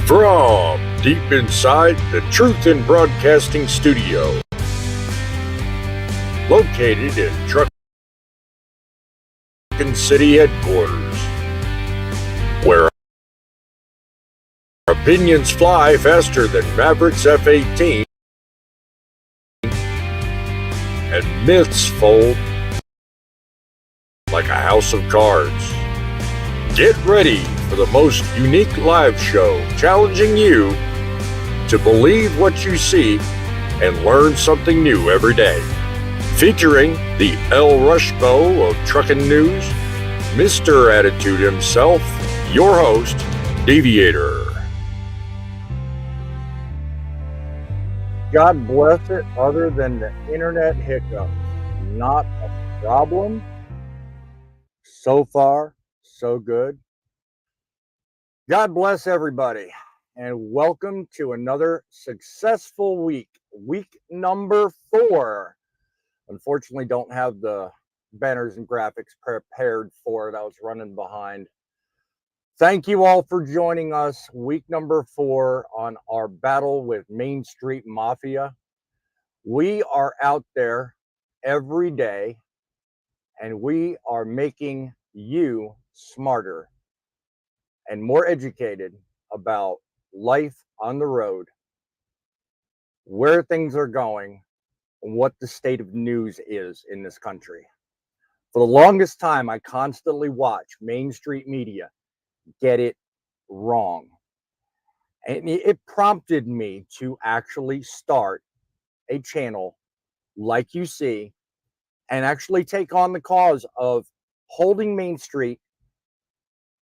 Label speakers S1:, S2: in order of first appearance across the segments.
S1: From deep inside the Truth in Broadcasting studio, located in Truckin City headquarters, where opinions fly faster than Maverick's F-18 and myths fold like a house of cards. Get ready for the most unique live show challenging you to believe what you see and learn something new every day. Featuring the El Rushbo of Truckin' News, Mr. Attitude himself, your host, Deviator.
S2: God bless it, other than the internet hiccup. Not a problem. So far, so good. God bless everybody, and welcome to another successful week number 4. Unfortunately, don't have the banners and graphics prepared for it. I was running behind. Thank you all for joining us, week number 4 on our battle with Main Street Mafia. We are out there every day, and we are making you smarter and more educated about life on the road, where things are going, and what the state of news is in this country. For the longest time, I constantly watch Main Street media get it wrong. And it prompted me to actually start a channel like you see and actually take on the cause of holding Main Street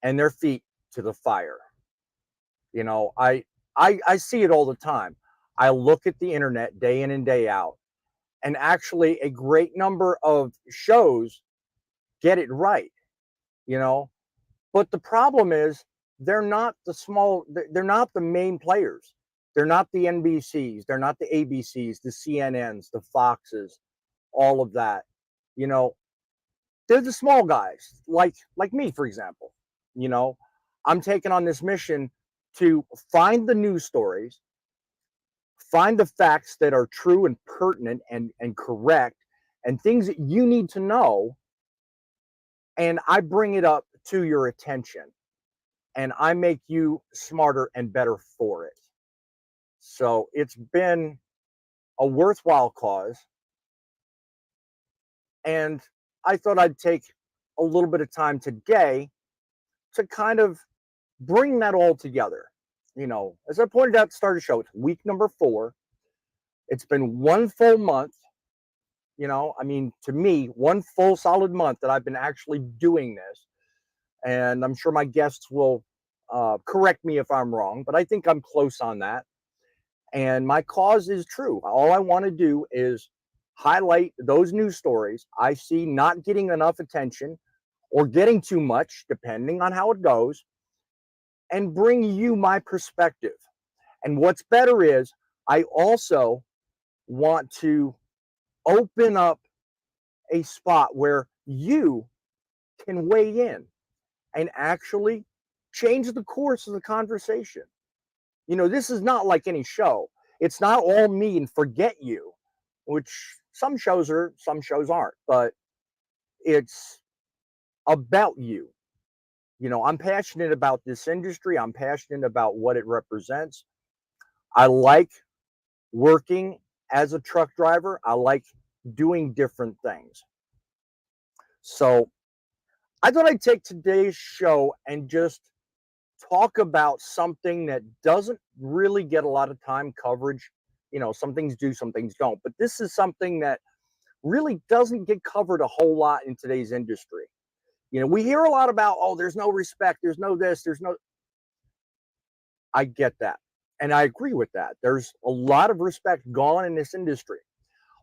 S2: and their feet to the fire. You know, I see it all the time. I look at the internet day in and day out, and actually a great number of shows get it right, you know. But the problem is they're not the main players. They're not the NBCs, they're not the ABCs, the CNNs, the Foxes, all of that. You know, they're the small guys, like me, for example. You know, I'm taking on this mission to find the news stories, find the facts that are true and pertinent and correct, and things that you need to know, and I bring it up to your attention, and I make you smarter and better for it. So it's been a worthwhile cause, and I thought I'd take a little bit of time today to kind of bring that all together. As I pointed out at the start of the show, it's week number 4. It's been one full month. I mean, to me, one full solid month that I've been actually doing this. And I'm sure my guests will correct me if I'm wrong, but I think I'm close on that. And my cause is true. All I want to do is highlight those news stories I see not getting enough attention or getting too much, depending on how it goes, and bring you my perspective. And what's better is I also want to open up a spot where you can weigh in and actually change the course of the conversation. This is not like any show. It's not all me and forget you, which some shows are, some shows aren't, but it's about you. I'm passionate about this industry. I'm passionate about what it represents. I like working as a truck driver. I like doing different things. So I thought I'd take today's show and just talk about something that doesn't really get a lot of time coverage. Some things do, some things don't. But this is something that really doesn't get covered a whole lot in today's industry. We hear a lot about, oh, there's no respect, there's no this, there's no. I get that. And I agree with that. There's a lot of respect gone in this industry.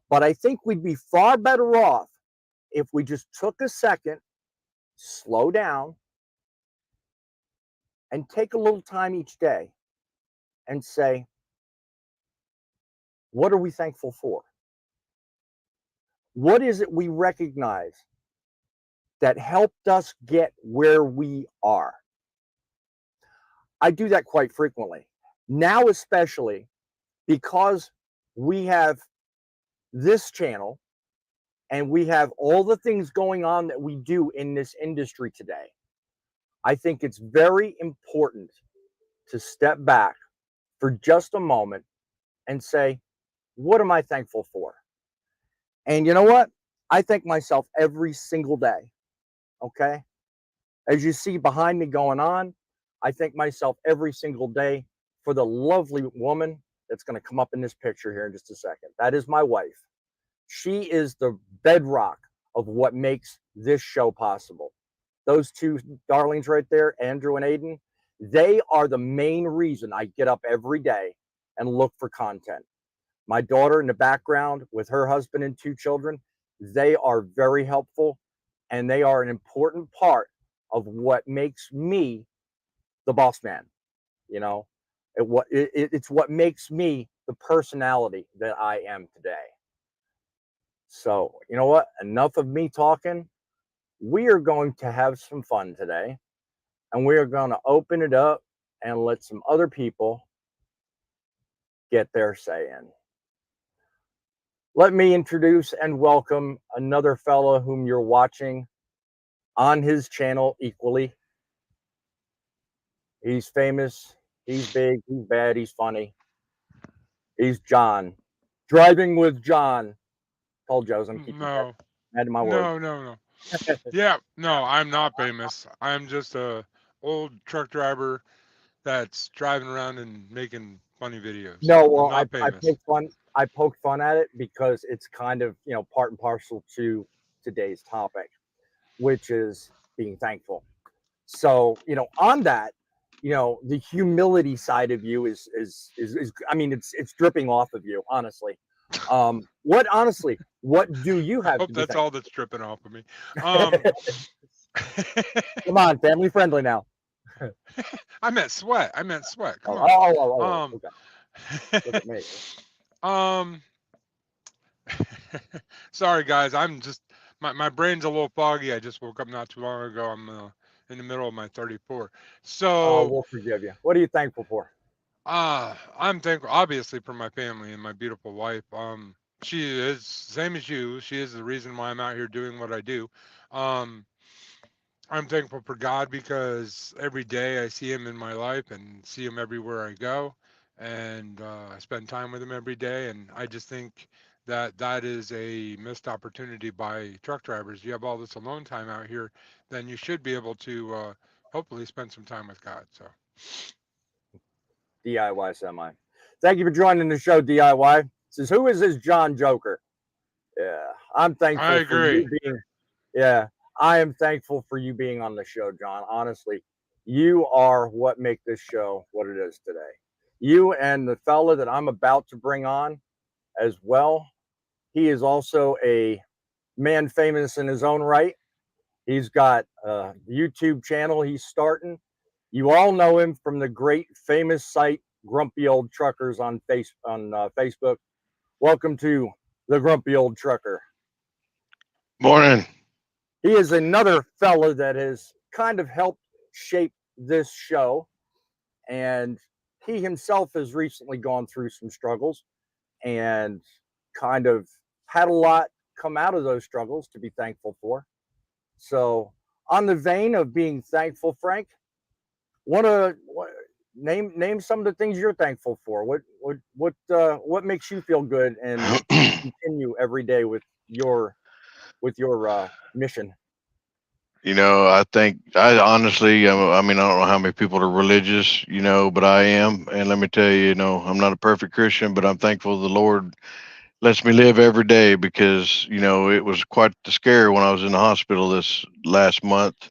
S2: But I think we'd be far better off if we just took a second, slow down, and take a little time each day and say, what are we thankful for? What is it we recognize that helped us get where we are? I do that quite frequently. Now, especially because we have this channel and we have all the things going on that we do in this industry today, I think it's very important to step back for just a moment and say, what am I thankful for? And you know what? I thank myself every single day. Okay. As you see behind me going on, I thank myself every single day for the lovely woman that's going to come up in this picture here in just a second. That is my wife. She is the bedrock of what makes this show possible. Those two darlings right there, Andrew and Aiden, they are the main reason I get up every day and look for content. My daughter in the background with her husband and 2 children, they are very helpful and they are an important part of what makes me the boss man. You know, it's what makes me the personality that I am today. So, you know what? Enough of me talking. We are going to have some fun today and we are going to open it up and let some other people get their say in. Let me introduce and welcome another fellow whom you're watching on his channel equally. He's famous, he's big, he's bad, he's funny. He's John. Driving with John. Told you I was going to keep you
S3: No,
S2: mad to my word.
S3: no. Yeah, no, I'm not famous. I'm just a old truck driver that's driving around and making funny videos.
S2: No,
S3: I'm
S2: well,
S3: not
S2: I
S3: famous.
S2: poked fun. I poked fun at it because it's kind of part and parcel to today's topic, which is being thankful. So on that, the humility side of you is I mean it's dripping off of you, honestly. What do you
S3: I
S2: have
S3: hope
S2: to be
S3: that's all
S2: thankful?
S3: that's dripping off of me. Um,
S2: Come on, family friendly now.
S3: I meant sweat. I meant sweat.
S2: Oh,
S3: Come
S2: oh,
S3: on.
S2: oh, oh, oh,
S3: Um,
S2: okay. Look at me.
S3: um, sorry guys. I'm just my brain's a little foggy. I just woke up not too long ago. I'm in the middle of my 34.
S2: Oh,
S3: So
S2: we'll forgive you. What are you thankful for?
S3: I'm thankful, obviously, for my family and my beautiful wife. She is same as you. She is the reason why I'm out here doing what I do. Um, I'm thankful for God because every day I see Him in my life and see Him everywhere I go, and I spend time with them every day. And I just think that that is a missed opportunity by truck drivers. You have all this alone time out here, then you should be able to hopefully spend some time with God. So
S2: DIY semi. Thank you for joining the show, DIY. Says, who is this John Joker? Yeah, I'm
S3: I
S2: thankful for
S3: agree.
S2: you being. Yeah, I am thankful for you being on the show, John. Honestly, you are what make this show what it is today. You and the fella that I'm about to bring on as well. He is also a man famous in his own right. He's got a YouTube channel he's starting. You all know him from the great famous site Grumpy Old Truckers on Facebook. Welcome to the Grumpy Old Trucker.
S4: Morning.
S2: He is another fella that has kind of helped shape this show, and he himself has recently gone through some struggles and kind of had a lot come out of those struggles to be thankful for. So, on the vein of being thankful, Frank, want to name some of the things you're thankful for. What makes you feel good and continue every day with your mission?
S4: I think I honestly, I mean, I don't know how many people are religious, but I am. And let me tell you, I'm not a perfect Christian, but I'm thankful the Lord lets me live every day because, it was quite the scare when I was in the hospital this last month.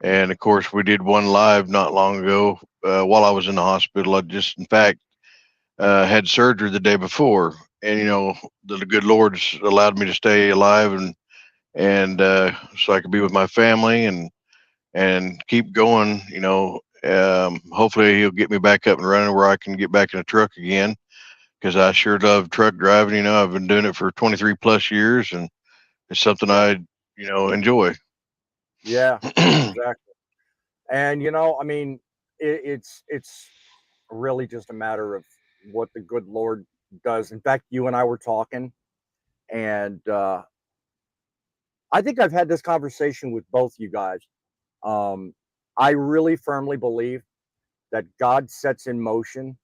S4: And of course, we did one live not long ago while I was in the hospital. I just, in fact, had surgery the day before. And, the good Lord's allowed me to stay alive and so I could be with my family and keep going. Hopefully he'll get me back up and running where I can get back in a truck again because I sure love truck driving. I've been doing it for 23 plus years, and it's something
S2: Yeah,
S4: I enjoy.
S2: yeah, exactly. And I mean, it's really just a matter of what the good Lord does. In fact, you and I were talking, and I think I've had this conversation with both you guys. Um, I really firmly believe that God sets in motion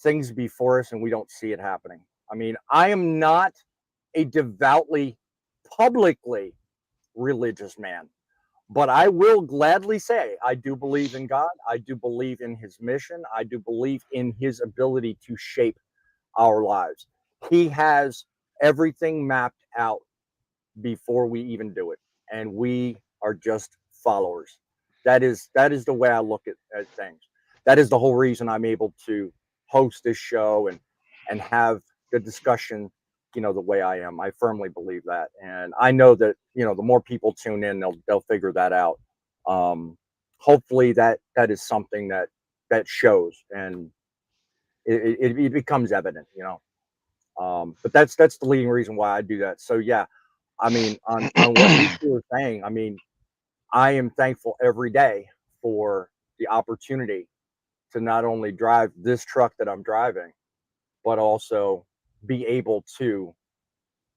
S2: things before us and we don't see it happening. I mean, I am not a devoutly, publicly religious man, but I will gladly say I do believe in God. I do believe in his mission. I do believe in his ability to shape our lives. He has everything mapped out before we even do it, and we are just followers. That is the way I look at things. That is the whole reason I'm able to host this show and have the discussion, the way I am. I firmly believe that, and I know that the more people tune in, they'll figure that out. Hopefully, that is something that shows and it becomes evident. But that's the leading reason why I do that. So yeah, I mean, on what you two are saying, I mean, I am thankful every day for the opportunity to not only drive this truck that I'm driving, but also be able to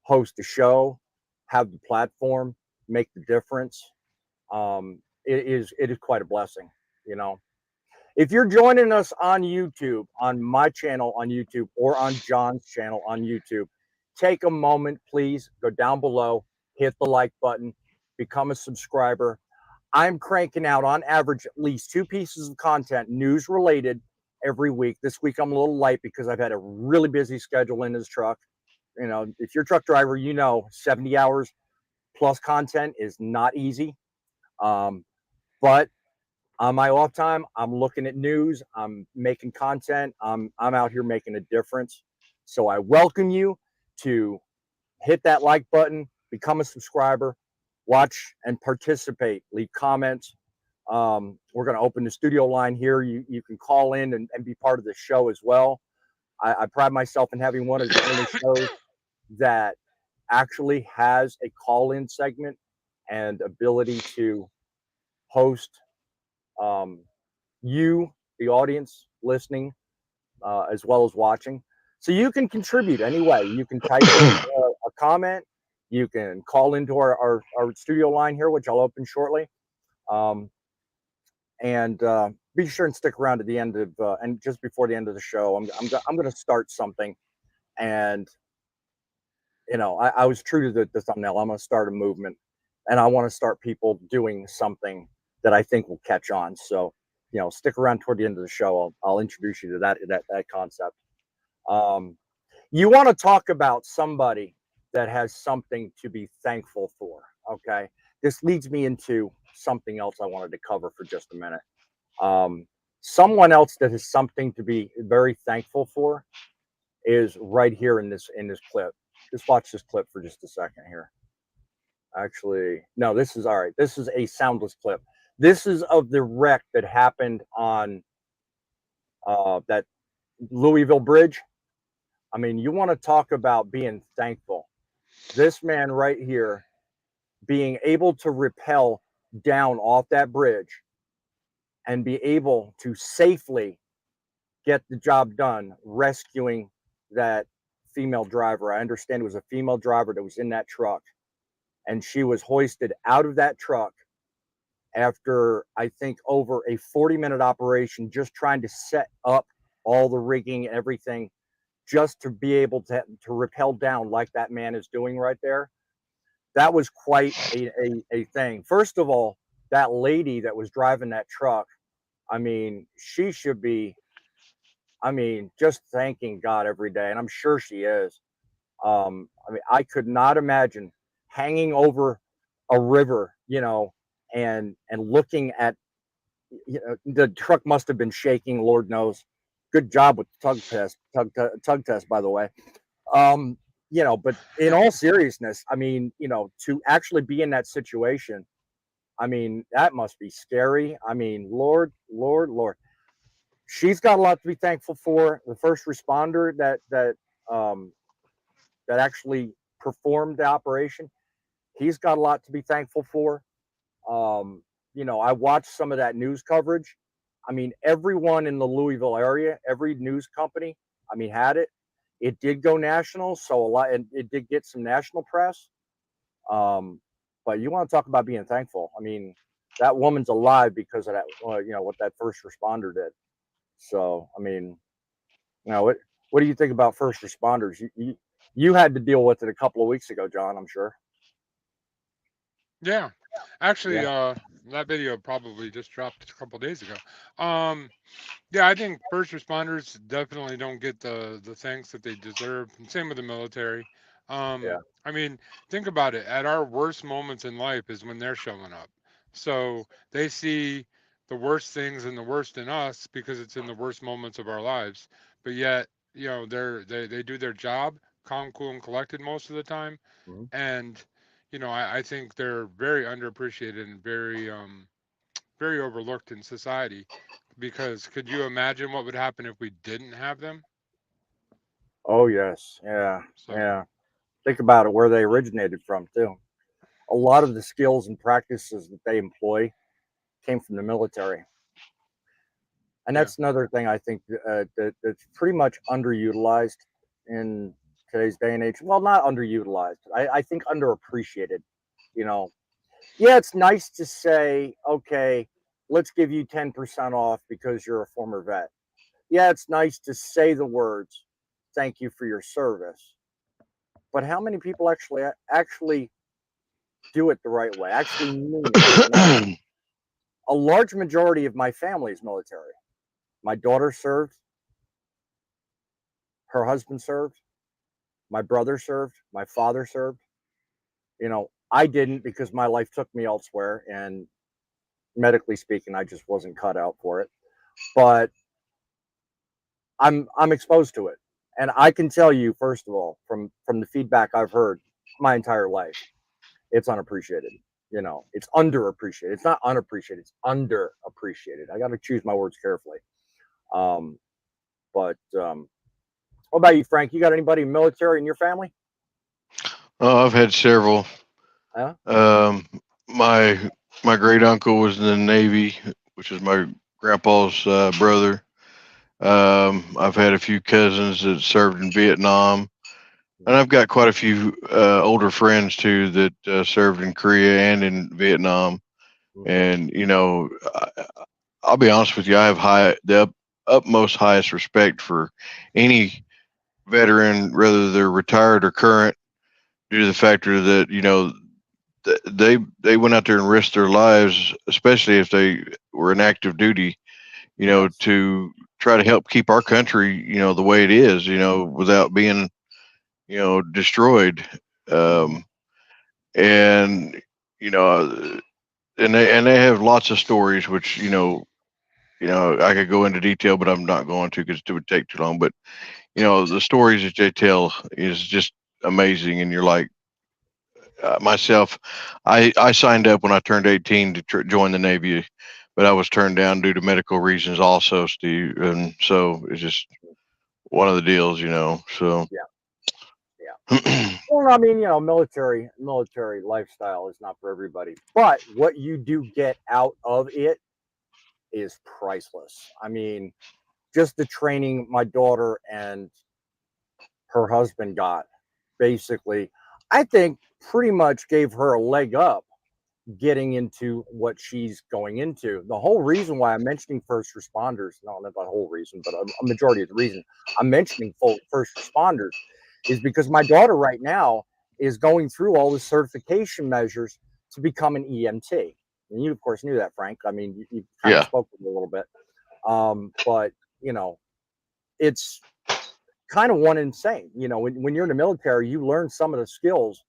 S2: host a show, have the platform, make the difference. It is quite a blessing, you know. If you're joining us on YouTube, on my channel on YouTube, or on John's channel on YouTube, take a moment, please. Go down below, hit the like button, become a subscriber. I'm cranking out on average at least 2 pieces of content, news related, every week. This week I'm a little light because I've had a really busy schedule in this truck. If you're a truck driver, 70 hours plus content is not easy. But on my off time, I'm looking at news. I'm making content. I'm out here making a difference. So I welcome you to hit that like button, become a subscriber, watch and participate, leave comments. We're going to open the studio line here. You can call in and be part of the show as well. I pride myself in having one of the only shows that actually has a call-in segment and ability to host um, you, the audience, listening as well as watching. So you can contribute anyway. You can type in a comment. You can call into our studio line here, which I'll open shortly. Um, and be sure and stick around at the end of and just before the end of the show. I'm going to start something, and I was true to the thumbnail. I'm going to start a movement, and I want to start people doing something that I think will catch on. So, stick around toward the end of the show. I'll introduce you to that concept. You want to talk about somebody that has something to be thankful for. Okay, this leads me into something else I wanted to cover for just a minute. Someone else that has something to be very thankful for is right here in this clip. Just watch this clip for just a second here. Actually, no, this is all right. This is a soundless clip. This is of the wreck that happened on that Louisville Bridge. I mean, you want to talk about being thankful. This man right here being able to rappel down off that bridge and be able to safely get the job done, rescuing that female driver. I understand it was a female driver that was in that truck, and she was hoisted out of that truck after, I think, over a 40-minute operation, just trying to set up all the rigging and everything, just to be able to rappel down like that man is doing right there. That was quite a thing. First of all, that lady that was driving that truck, I mean, she should be, just thanking God every day, and I'm sure she is. I could not imagine hanging over a river, and looking at, the truck must have been shaking, Lord knows. Good job with the tug test, by the way. But in all seriousness, to actually be in that situation, that must be scary. Lord, Lord, Lord. She's got a lot to be thankful for. The first responder that actually performed the operation, he's got a lot to be thankful for. I watched some of that news coverage. Everyone in the Louisville area, every news company, had it. It did go national, so a lot, and it did get some national press. But you want to talk about being thankful. That woman's alive because of that. What that first responder did. So, what do you think about first responders? You had to deal with it a couple of weeks ago, John, I'm sure.
S3: Yeah, actually,
S2: Yeah.
S3: that video probably just dropped a couple days ago. Yeah, I think first responders definitely don't get the thanks that they deserve. And same with the military.
S2: Yeah.
S3: I mean, think about it. At our worst moments in life is when they're showing up. So they see the worst things and the worst in us because it's in the worst moments of our lives. But yet, they do their job, calm, cool, and collected most of the time.
S2: Mhm.
S3: And I think they're very underappreciated and very overlooked in society, because could you imagine what would happen if we didn't have them?
S2: Oh, yes. Yeah.
S3: So
S2: Yeah. Think about it, where they originated from, too. A lot of the skills and practices that they employ came from the military. And
S3: yeah,
S2: that's another thing I think that's pretty much underutilized in today's day and age. Well, not underutilized. I think underappreciated. You know, yeah, it's nice to say, okay, let's give you 10% off because you're a former vet. Yeah, it's nice to say the words, thank you for your service. But how many people actually do it the right way? Actually mean it. A large majority of my family is military. My daughter served, her husband served, my brother served, my father served. I didn't because my life took me elsewhere, and medically speaking, I just wasn't cut out for it. But I'm exposed to it, and I can tell you, first of all, from the feedback I've heard my entire life, it's unappreciated. It's underappreciated. It's not unappreciated. It's underappreciated. I got to choose my words carefully. Um, but what about you, Frank? You got anybody military in your family?
S4: Oh, I've had several.
S2: Yeah.
S4: Um, my great uncle was in the Navy, which is my grandpa's brother. I've had a few cousins that served in Vietnam, and I've got quite a few older friends too that served in Korea and in Vietnam.
S2: Okay.
S4: And I'll be honest with you. I have utmost highest respect for any veteran, whether they're retired or current, due to the factor that they went out there and risked their lives, especially if they were in active duty,
S2: Yes.
S4: to try to help keep our country, the way it is, without being, destroyed.
S2: Hmm.
S4: Um, and you know, and they have lots of stories, which I could go into detail, but I'm not going to because it would take too long. But the stories that they tell is just amazing, and you're like, myself, I signed up when I turned 18 to join the Navy, but I was turned down due to medical reasons also, Steve. And so it's just one of the deals, So
S2: Yeah. Yeah. Well, I mean, military lifestyle is not for everybody, but what you do get out of it is priceless. I mean, just the training my daughter and her husband got, basically, I think pretty much gave her a leg up getting into what she's going into. The whole reason why I'm mentioning first responders, no, not the whole reason, but a majority of the reason I'm mentioning first responders is because my daughter right now is going through all the certification measures to become an EMT. And you, of course, knew that, Frank. I mean, you kind of
S4: yeah.
S2: spoke with me a little bit. But, it's kind of one insane. When you're in the military, you learn some of the skills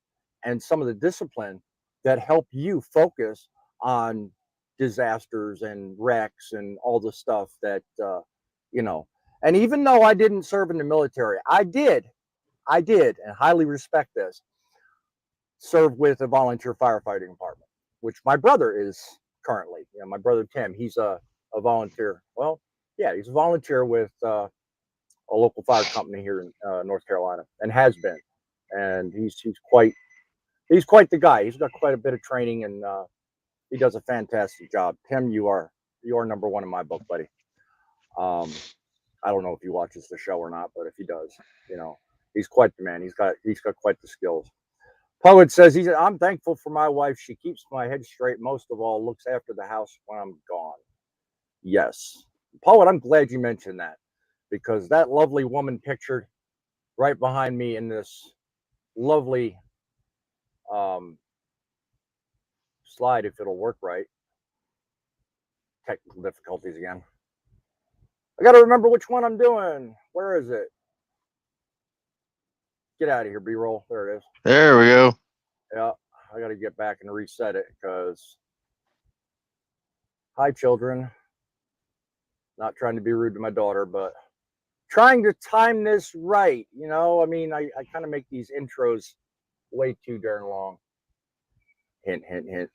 S2: and some of the discipline that help you focus on disasters and wrecks and all the stuff that, you know. And even though I didn't serve in the military, I did, and highly respect this, serve with a volunteer firefighting department, which my brother is currently. My brother Tim, he's a volunteer. Well, yeah, he's a volunteer with a local fire company here in North Carolina, and has been. And he's quite the guy. He's got quite a bit of training, and he does a fantastic job. Tim, you are number one in my book, buddy. I don't know if he watches the show or not, but if he does, he's quite the man. He's got quite the skills. Poet says I'm thankful for my wife. She keeps my head straight. Most of all, looks after the house when I'm gone. Yes, Poet. I'm glad you mentioned that because that lovely woman pictured right behind me in this lovely um, slide, if it'll work right. Technical difficulties again. I got to remember which one I'm doing. Where is it? Get out of here, B-roll. There it is.
S4: There we go.
S2: Yeah, I got to get back and reset it because, hi, children. Not trying to be rude to my daughter, but trying to time this right. I mean, I kind of make these intros way too darn long. Hint, hint, hint.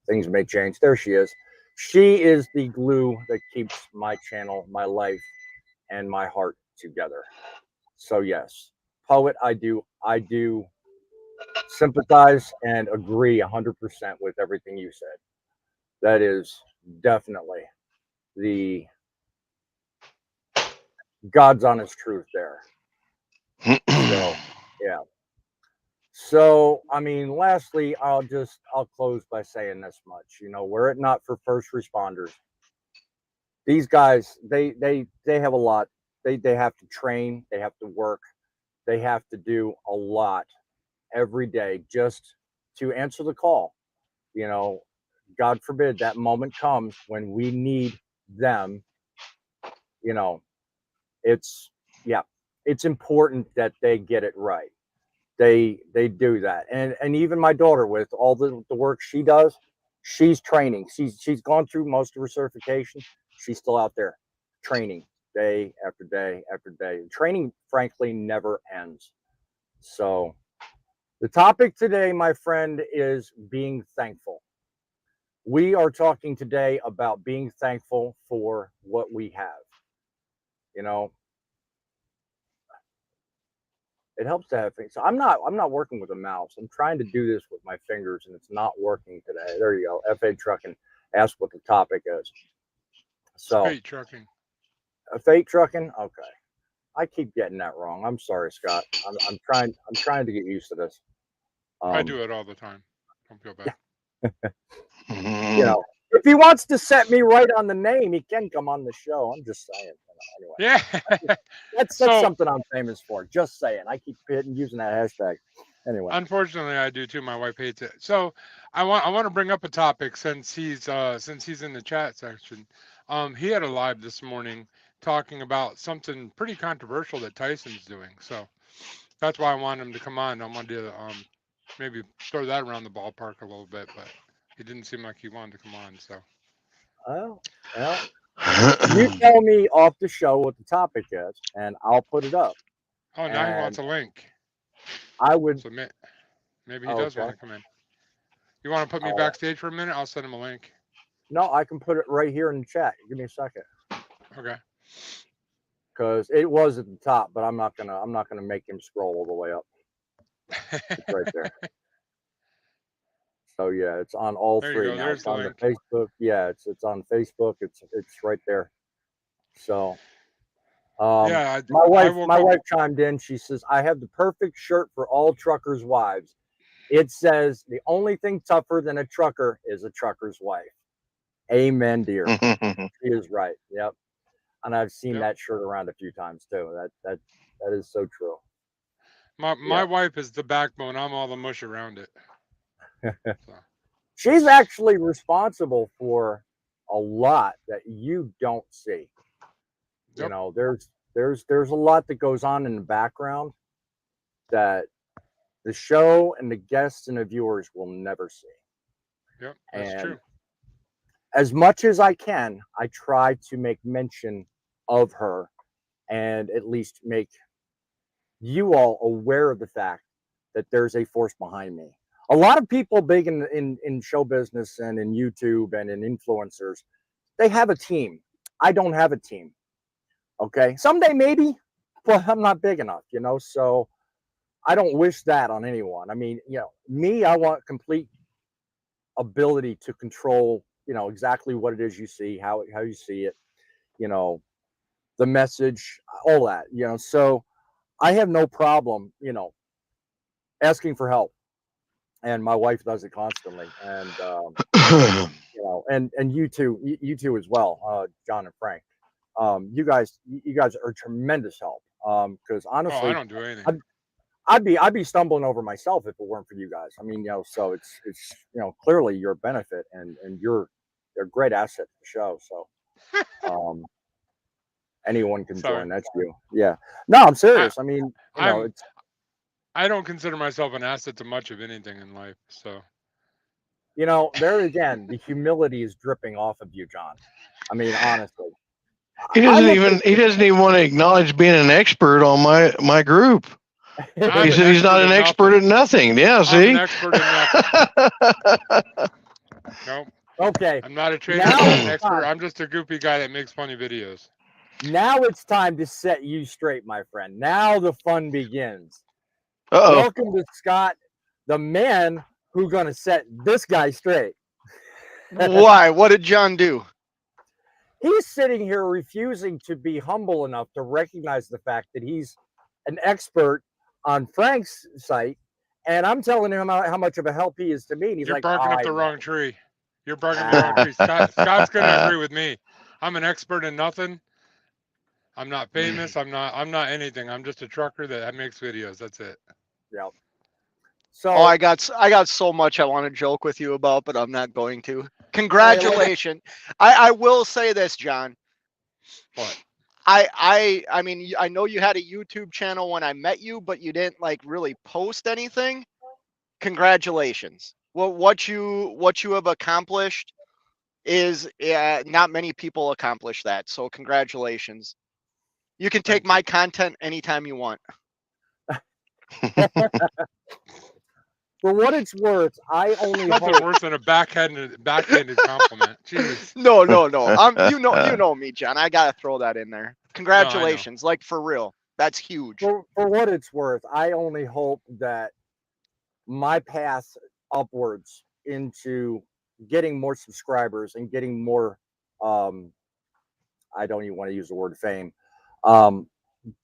S2: Things may change. There she is. She is the glue that keeps my channel, my life, and my heart together. So yes, Poet, I do sympathize and agree 100% with everything you said. That is definitely the God's honest truth there. So yeah. So I mean, lastly, I'll close by saying this much. Were it not for first responders, these guys they have a lot. They have to train, they have to work, they have to do a lot every day just to answer the call. You know, God forbid that moment comes when we need them. You know, it's yeah, it's important that they get it right. They do that, and even my daughter with all the work she does, she's training. She's gone through most of her certification. She's still out there training day after day after day. Training, frankly, never ends. So the topic today, my friend, is being thankful. We are talking today about being thankful for what we have. You know, it helps to have things. So I'm not working with a mouse. I'm trying to do this with my fingers, and it's not working today. There you go. FA Trucking asked what the topic is.
S3: It's
S2: So
S3: fate trucking.
S2: Fate Trucking. Okay, I keep getting that wrong. I'm sorry, Scott. I'm trying to get used to this.
S3: I
S2: Um,
S3: do it all the time. Don't feel bad.
S2: you know, if he wants to set me right on the name, he can come on the show. I'm just saying. Anyway,
S3: Yeah.
S2: that's
S3: So-
S2: something I'm famous for. Just saying. I keep using that hashtag. Anyway,
S3: Unfortunately, I do too. My wife hates it. So I want to bring up a topic since he's in the chat section. He had a live this morning talking about something pretty controversial that Tyson's doing. So that's why I want him to come on. I wanted to maybe throw that around the ballpark a little bit, but it didn't seem like he wanted to come on. So
S2: well, you tell me off the show what the topic is, and I'll put it up.
S3: now he wants
S2: And
S3: a link.
S2: I would.
S3: So maybe he does want to come in. You want to put me backstage for a minute? I'll send him a link.
S2: No, I can put it right here in the chat. Give me a second.
S3: Okay.
S2: Because it was at the top, but I'm not gonna make him scroll all the way up. It's right there. So yeah, it's on all
S3: There you
S2: three
S3: go.
S2: now.
S3: There's
S2: It's
S3: the
S2: on
S3: link.
S2: the Facebook. Yeah, it's on Facebook. It's right there. So
S3: Yeah,
S2: my wife chimed in. She says, I have the perfect shirt for all truckers' wives. It says the only thing tougher than a trucker is a trucker's wife. Amen, dear. She is right. Yep. And I've seen that shirt around a few times too. That is so true.
S3: My wife is the backbone. I'm all the mush around it. So.
S2: She's actually responsible for a lot that you don't see.
S3: Yep.
S2: You know, there's a lot that goes on in the background that the show and the guests and the viewers will never see.
S3: Yep, that's true.
S2: As much as I can, I try to make mention of her and at least make you all aware of the fact that there's a force behind me. A lot of people big in show business and in YouTube and in influencers, they have a team. I don't have a team. Okay. Someday maybe, but I'm not big enough, you know, so I don't wish that on anyone. I mean, you know, me, I want complete ability to control, you know, exactly what it is you see, how you see it, you know, the message, all that, you know. So I have no problem, you know, asking for help. And my wife does it constantly. And you know, and you two as well, John and Frank. You guys are tremendous help. Because honestly,
S3: I don't do anything.
S2: I'd be stumbling over myself if it weren't for you guys. I mean, you know, so it's you know, clearly your benefit and you're a great asset to the show. So anyone can join. That's you. Yeah. No, I'm serious. I mean, you know,
S3: I don't consider myself an asset to much of anything in life. So
S2: you know, there again, the humility is dripping off of you, John. I mean, honestly.
S4: He doesn't even want to acknowledge being an expert on my group. He said he's not an expert at nothing. Yeah, see?
S3: I'm an expert at nothing. Nope.
S2: Okay.
S3: I'm not a trainer, I'm not an expert. I'm just a goofy guy that makes funny videos.
S2: Now it's time to set you straight, my friend. Now the fun begins.
S4: Uh-oh.
S2: Welcome to Scott, the man who's going to set this guy straight.
S5: Why? What did John do?
S2: He's sitting here refusing to be humble enough to recognize the fact that he's an expert on Frank's site, and I'm telling him how much of a help he is to me. And he's
S3: You're
S2: like,
S3: barking up the wrong tree. You're barking up the wrong tree. Scott's going to agree with me. I'm an expert in nothing. I'm not famous. I'm not anything. I'm just a trucker that makes videos. That's it.
S2: Yeah. So
S5: I got so much I want to joke with you about, but I'm not going to. Congratulations. I will say this, John.
S3: What?
S5: I mean, I know you had a YouTube channel when I met you, but you didn't like really post anything. Congratulations. Well, what you have accomplished is not many people accomplish that. So congratulations. You can take my content anytime you want.
S2: For what it's worth, I only
S3: nothing worse than a backhanded compliment. Jeez.
S5: No. You know me, John. I gotta throw that in there. Congratulations, like for real. That's huge.
S2: For what it's worth, I only hope that my path upwards into getting more subscribers and getting more I don't even want to use the word fame.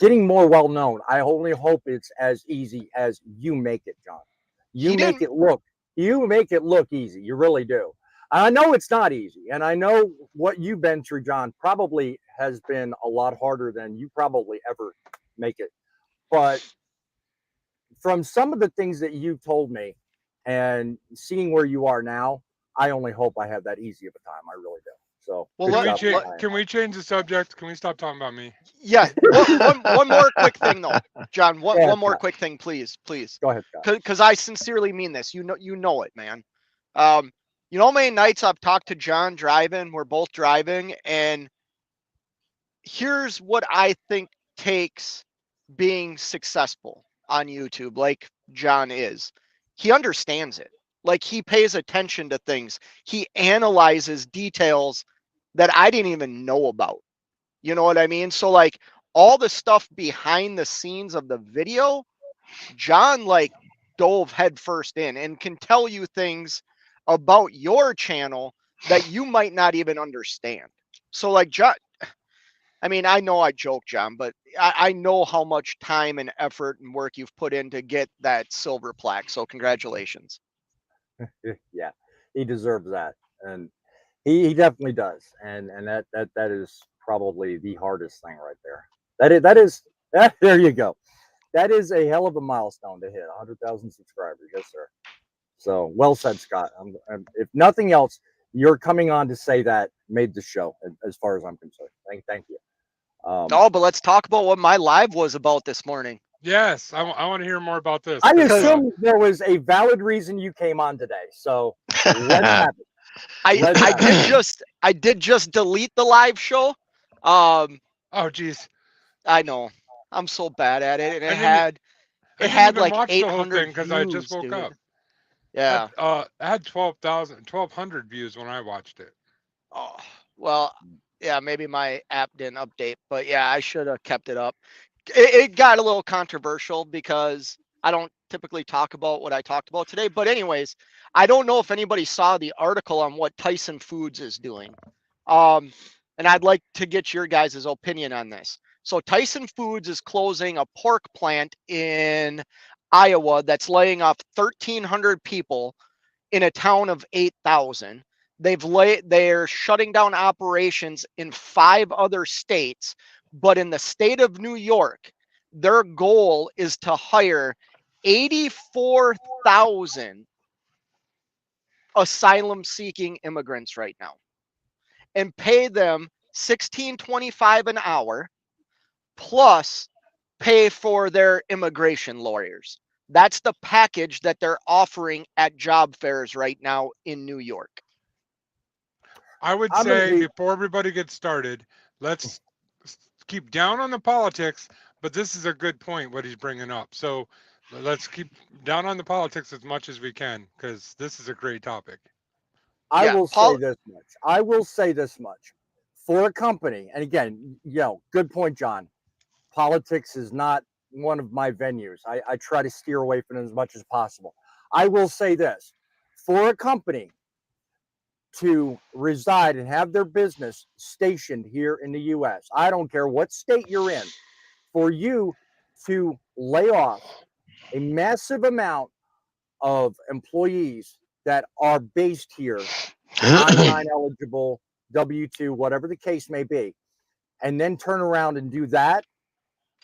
S2: Getting more well known. I only hope it's as easy as you make it, John. You make it look easy. You really do. I know it's not easy, and I know what you've been through, John, probably has been a lot harder than you probably ever make it. But from some of the things that you've told me and seeing where you are now, I only hope I have that easy of a time. I really do. So
S5: Well,
S2: good
S3: Can we
S2: job.
S3: change? Can we change the subject? Can we stop talking about me?
S5: yeah. One more quick thing though, John.
S2: Go ahead,
S5: One more
S2: Scott.
S5: quick thing, please.
S2: Go ahead, Scott.
S5: Because I sincerely mean this. You know it, man. You know how many nights I've talked to John driving? We're both driving, and here's what I think takes being successful on YouTube, like John is. He understands it. Like he pays attention to things. He analyzes details that I didn't even know about. You know what I mean? So like all the stuff behind the scenes of the video, John like dove headfirst in and can tell you things about your channel that you might not even understand. So like John, I mean, I know I joke, John, but I know how much time and effort and work you've put in to get that silver plaque. So congratulations.
S2: Yeah, he deserves that, and he definitely does. And that is probably the hardest thing right there. There you go. That is a hell of a milestone to hit 100,000 subscribers. Yes, sir. So well said, Scott. If nothing else, you're coming on to say that made the show, as far as I'm concerned. Thank you.
S5: Oh, but let's talk about what my live was about this morning.
S3: Yes, I want to hear more about this.
S2: I
S3: 'cause,
S2: assume there was a valid reason you came on today. So let's have it.
S5: I did just delete the live show.
S3: oh, geez.
S5: I know I'm so bad at it, and
S3: I
S5: it
S3: didn't,
S5: had
S3: I
S5: it
S3: didn't
S5: had
S3: even
S5: like
S3: watch the whole
S5: 800
S3: thing because I just
S5: views,
S3: woke
S5: dude.
S3: up.
S5: Yeah.
S3: I had 1,200 views when I watched it.
S5: Oh, well, yeah, maybe my app didn't update, but yeah, I should have kept it up. It got a little controversial because I don't typically talk about what I talked about today. But anyways, I don't know if anybody saw the article on what Tyson Foods is doing. And I'd like to get your guys' opinion on this. So Tyson Foods is closing a pork plant in Iowa that's laying off 1,300 people in a town of 8,000. They're shutting down operations in 5 other states, but in the state of New York, their goal is to hire 84,000 asylum seeking immigrants right now and pay them $16.25 an hour plus pay for their immigration lawyers. That's the package that they're offering at job fairs right now in New York.
S3: I would
S2: I'm gonna
S3: say
S2: be
S3: before everybody gets started, let's keep down on the politics, but this is a good point what he's bringing up. So let's keep down on the politics as much as we can because this is a great topic.
S2: I
S5: Yeah,
S2: will
S5: Paul.
S2: say this much. I will say this much. For a company, and again, good point, John. Politics is not one of my venues. I try to steer away from it as much as possible. I will say this. For a company to reside and have their business stationed here in the US, I don't care what state you're in, for you to lay off a massive amount of employees that are based here, I-9 eligible, W-2, whatever the case may be, and then turn around and do that,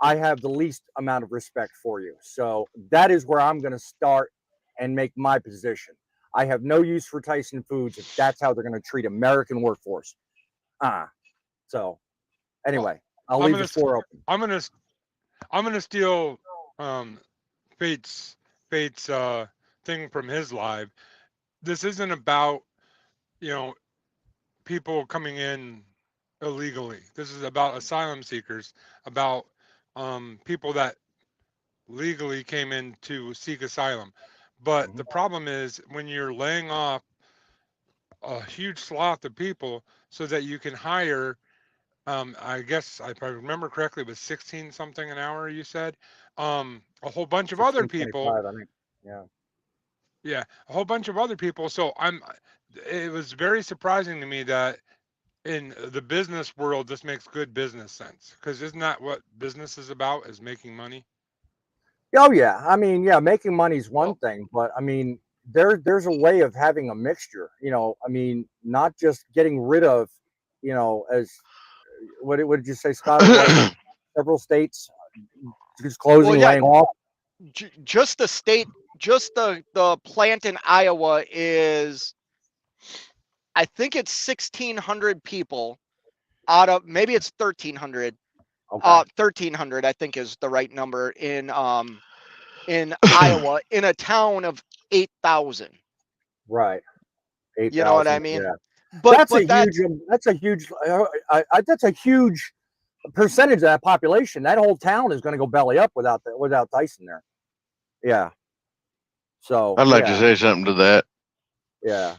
S2: I have the least amount of respect for you. So that is where I'm going to start and make my position. I have no use for Tyson Foods if that's how they're going to treat American workforce. So anyway, I'll
S3: I'm
S2: leave
S3: gonna
S2: the floor open.
S3: I'm gonna steal um, Fate's thing from his live. This isn't about you know people coming in illegally. This is about asylum seekers, about people that legally came in to seek asylum. But the problem is when you're laying off a huge swath of people so that you can hire, I guess if I remember correctly, it was 16 something an hour, you said, a whole bunch of other people.
S2: 1625, I think. Yeah.
S3: Yeah, a whole bunch of other people. So it was very surprising to me that in the business world, this makes good business sense because isn't that what business is about, is making money?
S2: Oh yeah. I mean, yeah, making money is one thing, but I mean, there's a way of having a mixture. I mean, not just getting rid of, as what did you say, Scott? Several states just closing,
S5: Well, yeah,
S2: laying off.
S5: just the state, just the plant in Iowa is, I think it's 1,600 people out of, maybe it's 1,300.
S2: Okay.
S5: 1,300, I think, is the right number in Iowa, in a town of 8,000.
S2: Right. 8,000.
S5: You know what I mean?
S2: Yeah.
S5: But
S2: That's a huge percentage of that population. That whole town is going to go belly up without Tyson there. Yeah. So
S4: I'd like to say something to that.
S2: Yeah.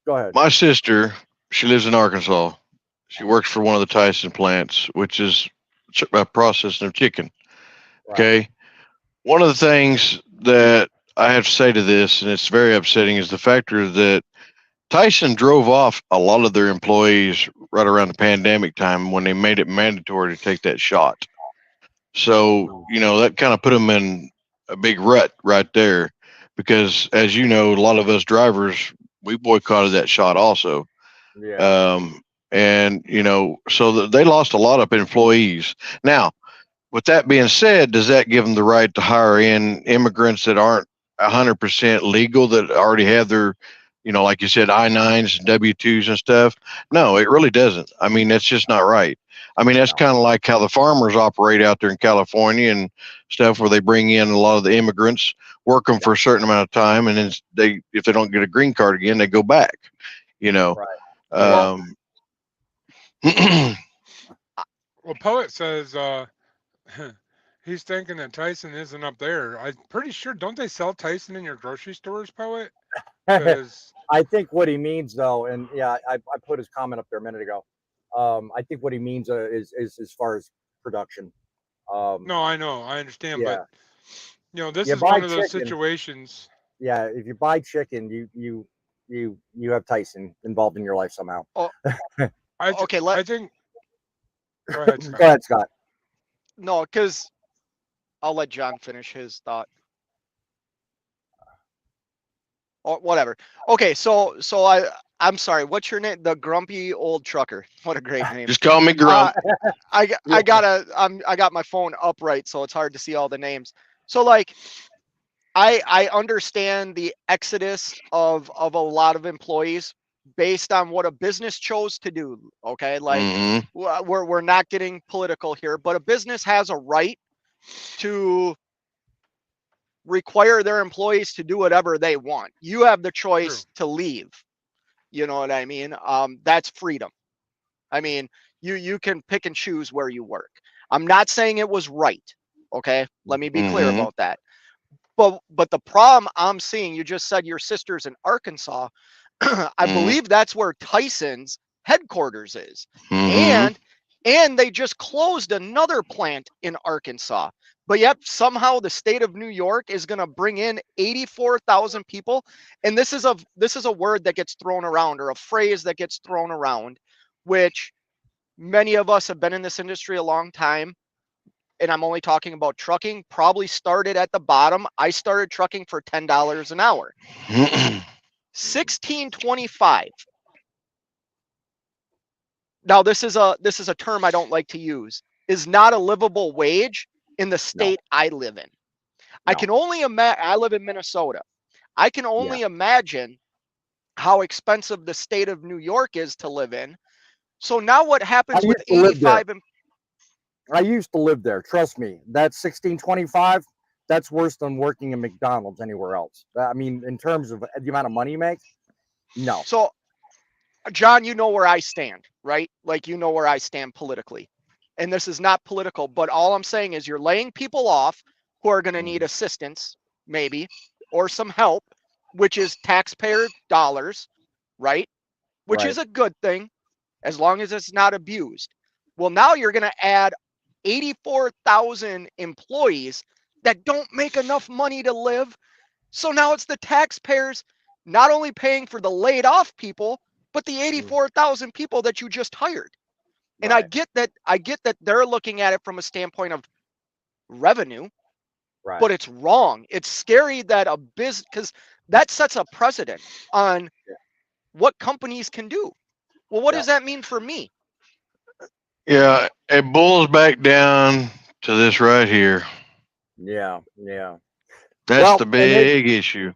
S2: Go ahead.
S4: My sister, she lives in Arkansas. She works for one of the Tyson plants, which is processing of chicken.
S2: Right.
S4: Okay. One of the things that I have to say to this, and it's very upsetting, is the factor that Tyson drove off a lot of their employees right around the pandemic time when they made it mandatory to take that shot. So, that kind of put them in a big rut right there because, as you know, a lot of us drivers, we boycotted that shot also.
S2: Yeah.
S4: And, so they lost a lot of employees. Now, with that being said, does that give them the right to hire in immigrants that aren't 100% legal, that already have their, like you said, I-9s and W-2s and stuff? No, it really doesn't. I mean, that's just not right. I mean, that's kind of like how the farmers operate out there in California and stuff, where they bring in a lot of the immigrants, work them for a certain amount of time, and then if they don't get a green card again, they go back.
S2: Right.
S3: Well, Poet says he's thinking that Tyson isn't up there. I'm pretty sure, don't they sell Tyson in your grocery stores, Poet?
S2: I think what he means, though, and yeah, I put his comment up there a minute ago. I think what he means is as far as production.
S3: No, I know, I understand,
S2: yeah.
S3: but this is one of those situations.
S2: Yeah, if you buy chicken, you have Tyson involved in your life somehow.
S5: Oh,
S3: I think. Go ahead, Scott.
S2: Go ahead, Scott.
S5: No, because I'll let John finish his thought. Or whatever. Okay, so I'm sorry. What's your name? The Grumpy Old Trucker. What a great name.
S4: Just call me Grump.
S5: I got my phone upright, so it's hard to see all the names. So like, I understand the exodus of a lot of employees based on what a business chose to do. Okay, like we're not getting political here, but a business has a right to require their employees to do whatever they want. You have the choice to leave. You know what I mean? That's freedom. I mean, you can pick and choose where you work. I'm not saying it was right. Okay, let me be clear about that. But the problem I'm seeing, you just said your sister's in Arkansas. I believe that's where Tyson's headquarters is. And they just closed another plant in Arkansas. But yet somehow the state of New York is going to bring in 84,000 people. And this is a word that gets thrown around, or a phrase that gets thrown around, which many of us have been in this industry a long time. And I'm only talking about trucking, probably started at the bottom. I started trucking for $10 an hour. 1625. Now this is a term I don't like to use, is not a livable wage in the state I live in. No. I can only imagine, I live in Minnesota. I can only imagine how expensive the state of New York is to live in. So now what happens with 85?
S2: I used to live there. Trust me, that's 1625. That's worse than working in McDonald's anywhere else. I mean, in terms of the amount of money you make, no.
S5: So, John, you know where I stand, right? Like, you know where I stand politically. And this is not political, but all I'm saying is you're laying people off who are going to need assistance, maybe, or some help, which is taxpayer dollars, right? Which is a good thing, as long as it's not abused. Well, now you're going to add 84,000 employees that don't make enough money to live. So now it's the taxpayers not only paying for the laid off people, but the 84,000 people that you just hired. And I get that they're looking at it from a standpoint of revenue, but it's wrong. It's scary that a business, because that sets a precedent on what companies can do. Well, what
S2: Yeah.
S5: does that mean for me?
S4: Yeah, it boils back down to this right here.
S2: Yeah. Yeah.
S4: That's
S2: Well,
S4: the big issue.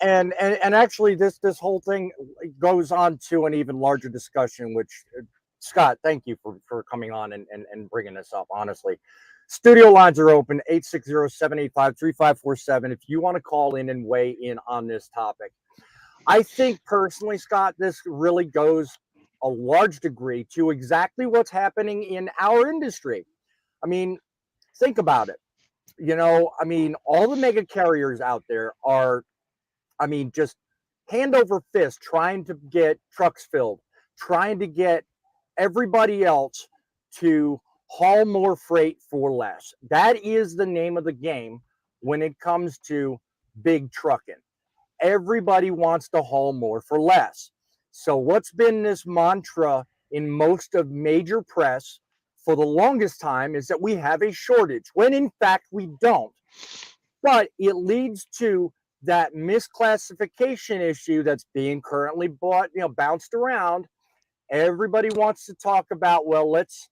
S2: and actually this whole thing goes on to an even larger discussion, which Scott, thank you for coming on and bringing this up. Honestly, studio lines are open 860-785-3547 if you want to call in and weigh in on this topic. I think personally, Scott, this really goes a large degree to exactly what's happening in our industry. I mean, think about it. I mean, all the mega carriers out there are, I mean, just hand over fist trying to get trucks filled, trying to get everybody else to haul more freight for less. That is the name of the game when it comes to big trucking. Everybody wants to haul more for less. So, what's been this mantra in most of major press for the longest time is that we have a shortage, when in fact we don't. But it leads to that misclassification issue that's being currently bounced around. Everybody wants to talk about, well, let's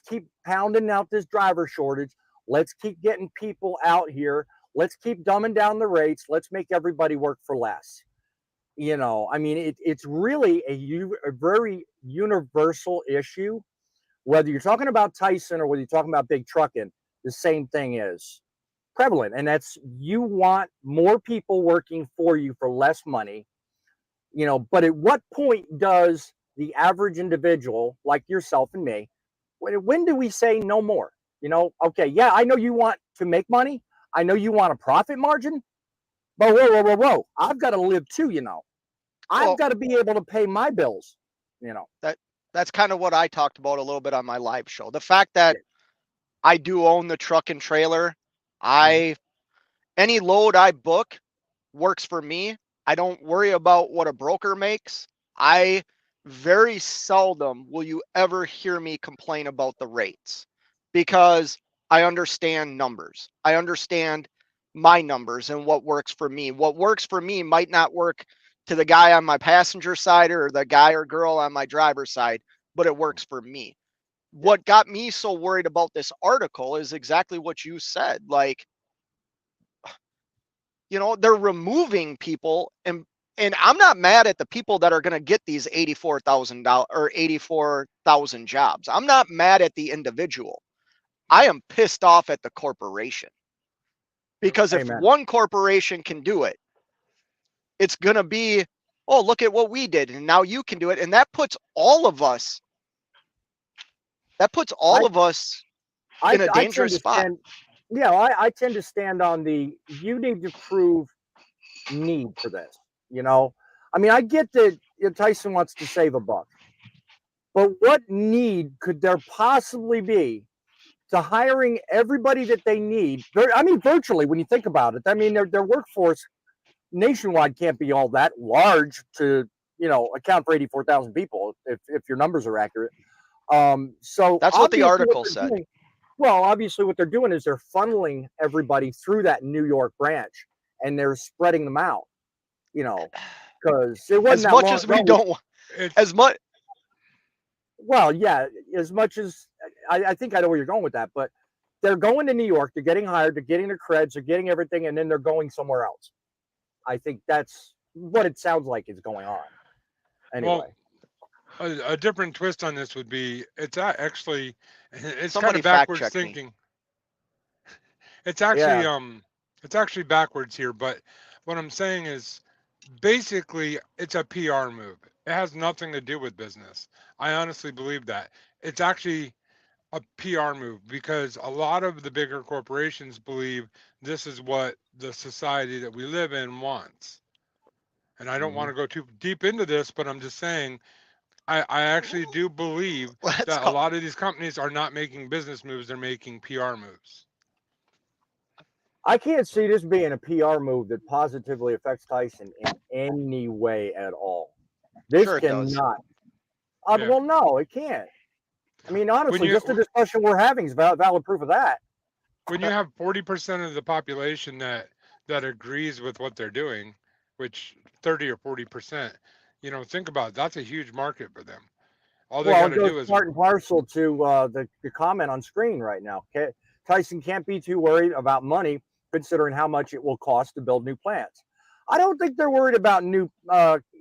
S2: keep pounding out this driver shortage. Let's keep getting people out here. Let's keep dumbing down the rates. Let's make everybody work for less. I mean, it's really a very universal issue. Whether you're talking about Tyson or whether you're talking about big trucking, the same thing is prevalent, and that's you want more people working for you for less money. But at what point does the average individual like yourself and me, when do we say no more? Okay, yeah, I know you want to make money, I know you want a profit margin, but whoa, I've got to live too. I've
S5: Well,
S2: got to be able to pay my bills. you know
S5: that's kind of what I talked about a little bit on my live show. The fact that I do own the truck and trailer, I any load I book works for me. I don't worry about what a broker makes. I very seldom will you ever hear me complain about the rates because I understand numbers. I understand my numbers and what works for me. What works for me might not work to the guy on my passenger side or the guy or girl on my driver's side, but it works for me. What got me so worried about this article is exactly what you said. Like, they're removing people, and I'm not mad at the people that are going to get these $84,000 or 84,000 jobs. I'm not mad at the individual. I am pissed off at the corporation because if
S2: Amen.
S5: one corporation can do it, it's going to be, oh, look at what we did and now you can do it, and that puts all of us
S2: I
S5: in a
S2: I tend
S5: dangerous
S2: to
S5: spot.
S2: stand. Yeah, I tend to stand on the you need to prove need for this. I mean, I get that Tyson wants to save a buck, but what need could there possibly be to hiring everybody that they need? I mean, virtually, when you think about it, I mean, their workforce nationwide can't be all that large to account for 84,000 people if your numbers are accurate. So
S5: That's what the
S2: obviously, what
S5: article
S2: they're
S5: said.
S2: doing, well, obviously, what they're doing is they're funneling everybody through that New York branch, and they're spreading them out. Because it wasn't
S5: As
S2: that
S5: much
S2: long
S5: as we
S2: ago.
S5: don't,
S3: It's
S5: as much,
S2: Well, yeah, as much as I think I know where you're going with that, but they're going to New York, they're getting hired, they're getting their creds, they're getting everything, and then they're going somewhere else. I think that's what it sounds like is going on.
S3: well,
S2: Anyway,
S3: a different twist on this would be actually it's kind
S5: somebody
S3: of
S5: fact
S3: backwards
S5: check me.
S3: thinking. It's
S2: yeah,
S3: actually backwards here, but what I'm saying is basically it's a PR move. It has nothing to do with business. I honestly believe that. It's actually a PR move because a lot of the bigger corporations believe this is what the society that we live in wants. And I don't want
S2: mhm.
S3: to go too deep into this, but I'm just saying I actually do believe
S5: Let's
S3: that a
S5: go.
S3: lot of these companies are not making business moves, they're making PR moves.
S2: I can't see this being a PR move that positively affects Tyson in any way at all. This
S5: Sure, it does.
S2: cannot.
S3: Yeah.
S2: Well, no, it can't. I mean,
S3: When
S2: honestly, just the
S3: you
S2: discussion we're having is valid proof of that.
S3: when you have 40% of the population that agrees with what they're doing, which 30 or 40%. Think about it, that's a huge market for them. All they
S2: Well,
S3: got
S2: it
S3: to
S2: goes
S3: do is
S2: part and parcel to the comment on screen right now. Tyson can't be too worried about money, considering how much it will cost to build new plants. I don't think they're worried about new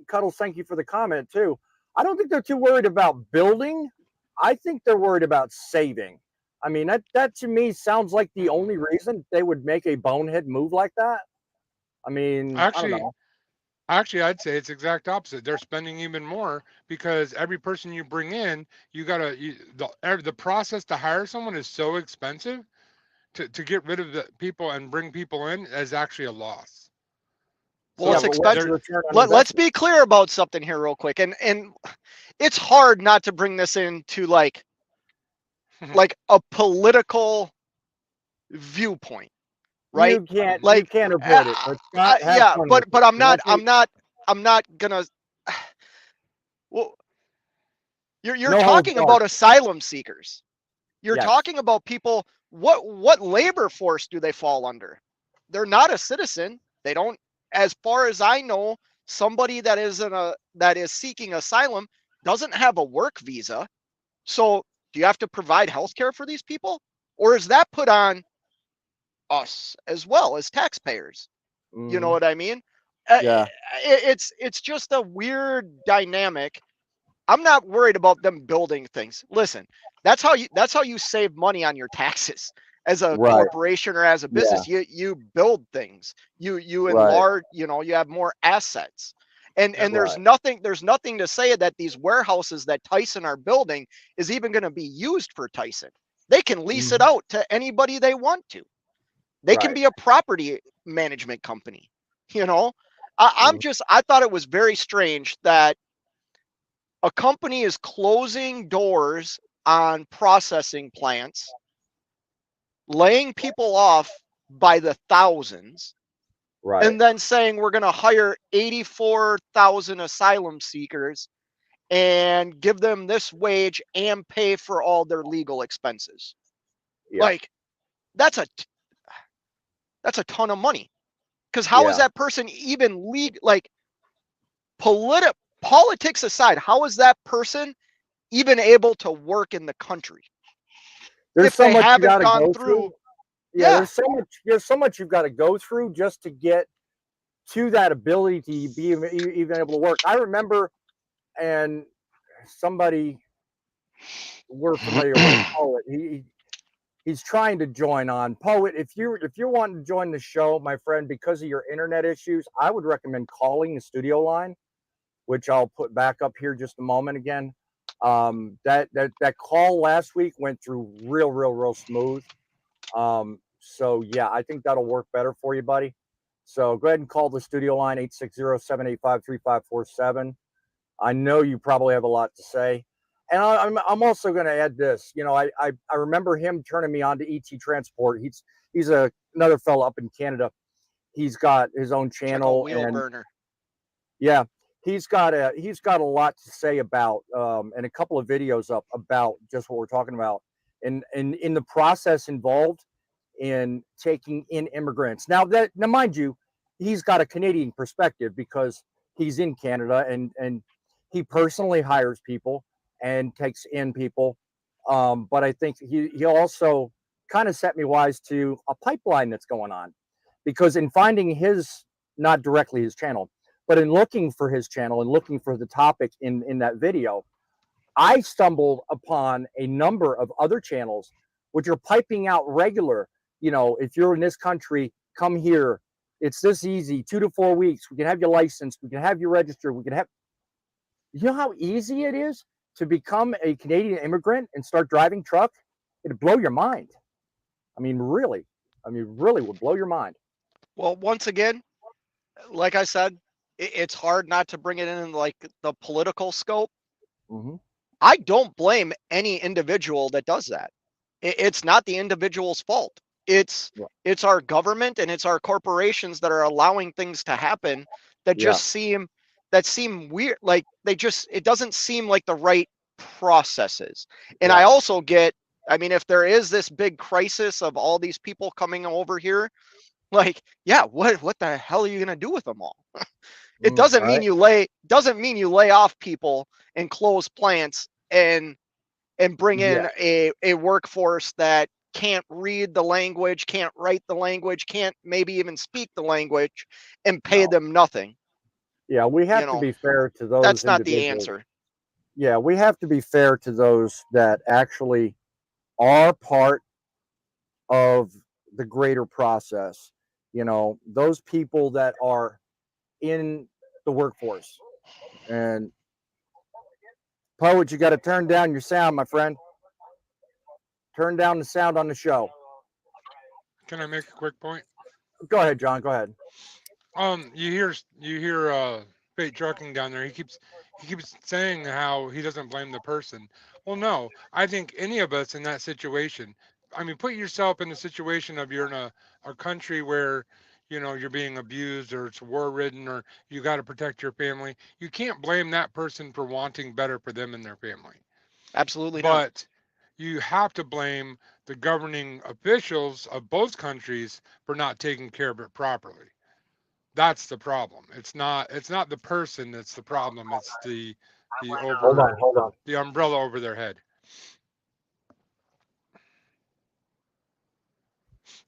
S2: Cuddles. Thank you for the comment too. I don't think they're too worried about building. I think they're worried about saving. I mean, that to me sounds like the only reason they would make a bonehead move like that. I mean, I don't
S3: actually
S2: know.
S3: Actually, I'd say it's exact opposite. They're spending even more because every person you bring in, the process to hire someone is so expensive. To get rid of the people and bring people in is actually a loss.
S5: Well,
S2: Yeah,
S5: it's
S3: So
S2: but what's
S3: they're
S2: the
S5: expensive.
S2: return on
S5: Let's
S2: investment?
S5: be clear about something here real quick. And it's hard not to bring this into like a political viewpoint, right?
S2: You
S5: Like,
S2: can't avoid it. But Scott, have
S5: yeah,
S2: fun with
S5: but
S2: it.
S5: I'm
S2: Can I
S5: not,
S2: take
S5: I'm not gonna. Well, you're
S2: no holds
S5: talking
S2: barred?
S5: about asylum seekers. You're
S2: Yes.
S5: talking about people. What labor force do they fall under? They're not a citizen. They don't, as far as I know, somebody that is seeking asylum doesn't have a work visa. So do you have to provide health care for these people? Or is that put on us as well as taxpayers? You know
S2: Hmm.
S5: what I mean? Uh,
S2: Yeah.
S5: it's just a weird dynamic. I'm not worried about them building things. Listen, that's how you save money on your taxes as a
S2: Right.
S5: corporation or as a
S2: Yeah.
S5: business. You build things. You
S2: Right.
S5: enlarge, you have more assets. And there's
S2: Right.
S5: nothing to say that these warehouses that Tyson are building is even going to be used for Tyson. They can lease it
S2: Hmm.
S5: out to anybody they want to. They can
S2: Right.
S5: be a property management company. You know, I thought it was very strange that a company is closing doors on processing plants, laying people off by the thousands,
S2: Right.
S5: and then saying we're going to hire 84,000 asylum seekers and give them this wage and pay for all their legal expenses.
S2: Yeah.
S5: Like that's a ton of money. Because how is
S2: Yeah.
S5: that person even like politics aside, how is that person even able to work in the country
S2: There's
S5: if
S2: so
S5: they
S2: much you got
S5: haven't
S2: to
S5: gone
S2: go
S5: through?
S2: through. Yeah.
S5: Yeah.
S2: There's so much you've got to go through just to get to that ability to be even able to work. I remember, and somebody we're familiar with, Poet. He's trying to join on. Poet, if you're wanting to join the show, my friend, because of your internet issues, I would recommend calling the studio line, which I'll put back up here just a moment again. That call last week went through real smooth. So yeah, I think that'll work better for you, buddy. So go ahead and call the studio line 860-785-3547. I know you probably have a lot to say. And I'm also going to add this. I remember him turning me on to ET Transport. He's another fellow up in Canada. He's got his own
S5: Check out
S2: channel,
S5: wheel
S2: and
S5: burner.
S2: yeah, he's got a lot to say about and a couple of videos up about just what we're talking about, and in the process involved in taking in immigrants. Now mind you, he's got a Canadian perspective because he's in Canada, and he personally hires people and takes in people. But I think he also kind of set me wise to a pipeline that's going on, because in finding his, not directly his channel, but in looking for his channel and looking for the topic in that video, I stumbled upon a number of other channels which are piping out regular. If you're in this country, come here. It's this easy, 2 to 4 weeks. We can have you licensed. We can have you registered. We can have. You know how easy it is to become a Canadian immigrant and start driving truck? It'd blow your mind. I mean, really. I mean, really would blow your mind.
S5: Well, once again, like I said, it's hard not to bring it in like the political scope.
S2: Hmm.
S5: I don't blame any individual that does that. It's not the individual's fault. It's
S2: Yeah.
S5: it's our government and it's our corporations that are allowing things to happen that
S2: Yeah.
S5: just seem weird. Like it doesn't seem like the right processes. And I
S2: Yeah.
S5: also get, I mean, if there is this big crisis of all these people coming over here, Like, yeah, what the hell are you gonna do with them all? It doesn't
S2: Right.
S5: mean you lay off people and close plants and bring
S2: Yeah.
S5: in a workforce that can't read the language, can't write the language, can't maybe even speak the language, and pay
S2: No.
S5: them nothing.
S2: Yeah, we
S5: You
S2: have to
S5: know,
S2: be fair to those
S5: that's not the
S2: individuals.
S5: answer.
S2: Yeah, we have to be fair to those that actually are part of the greater process. You know, those people that are in the workforce. And Poet, you got to turn down your sound, my friend. Turn down the sound on the show.
S3: Can I make a quick point?
S2: Go ahead, John. Go ahead.
S3: You hear Fate Trucking down there. He keeps saying how he doesn't blame the person. Well, no, I think any of us in that situation. I mean, put yourself in the situation of you're in a country where you're being abused or it's war ridden or you got to protect your family. You can't blame that person for wanting better for them and their family.
S5: Absolutely not.
S3: But you have to blame the governing officials of both countries for not taking care of it properly. That's the problem. It's not the person that's the problem. It's the
S2: Hold
S3: over
S2: on. Hold on.
S3: the umbrella over their head.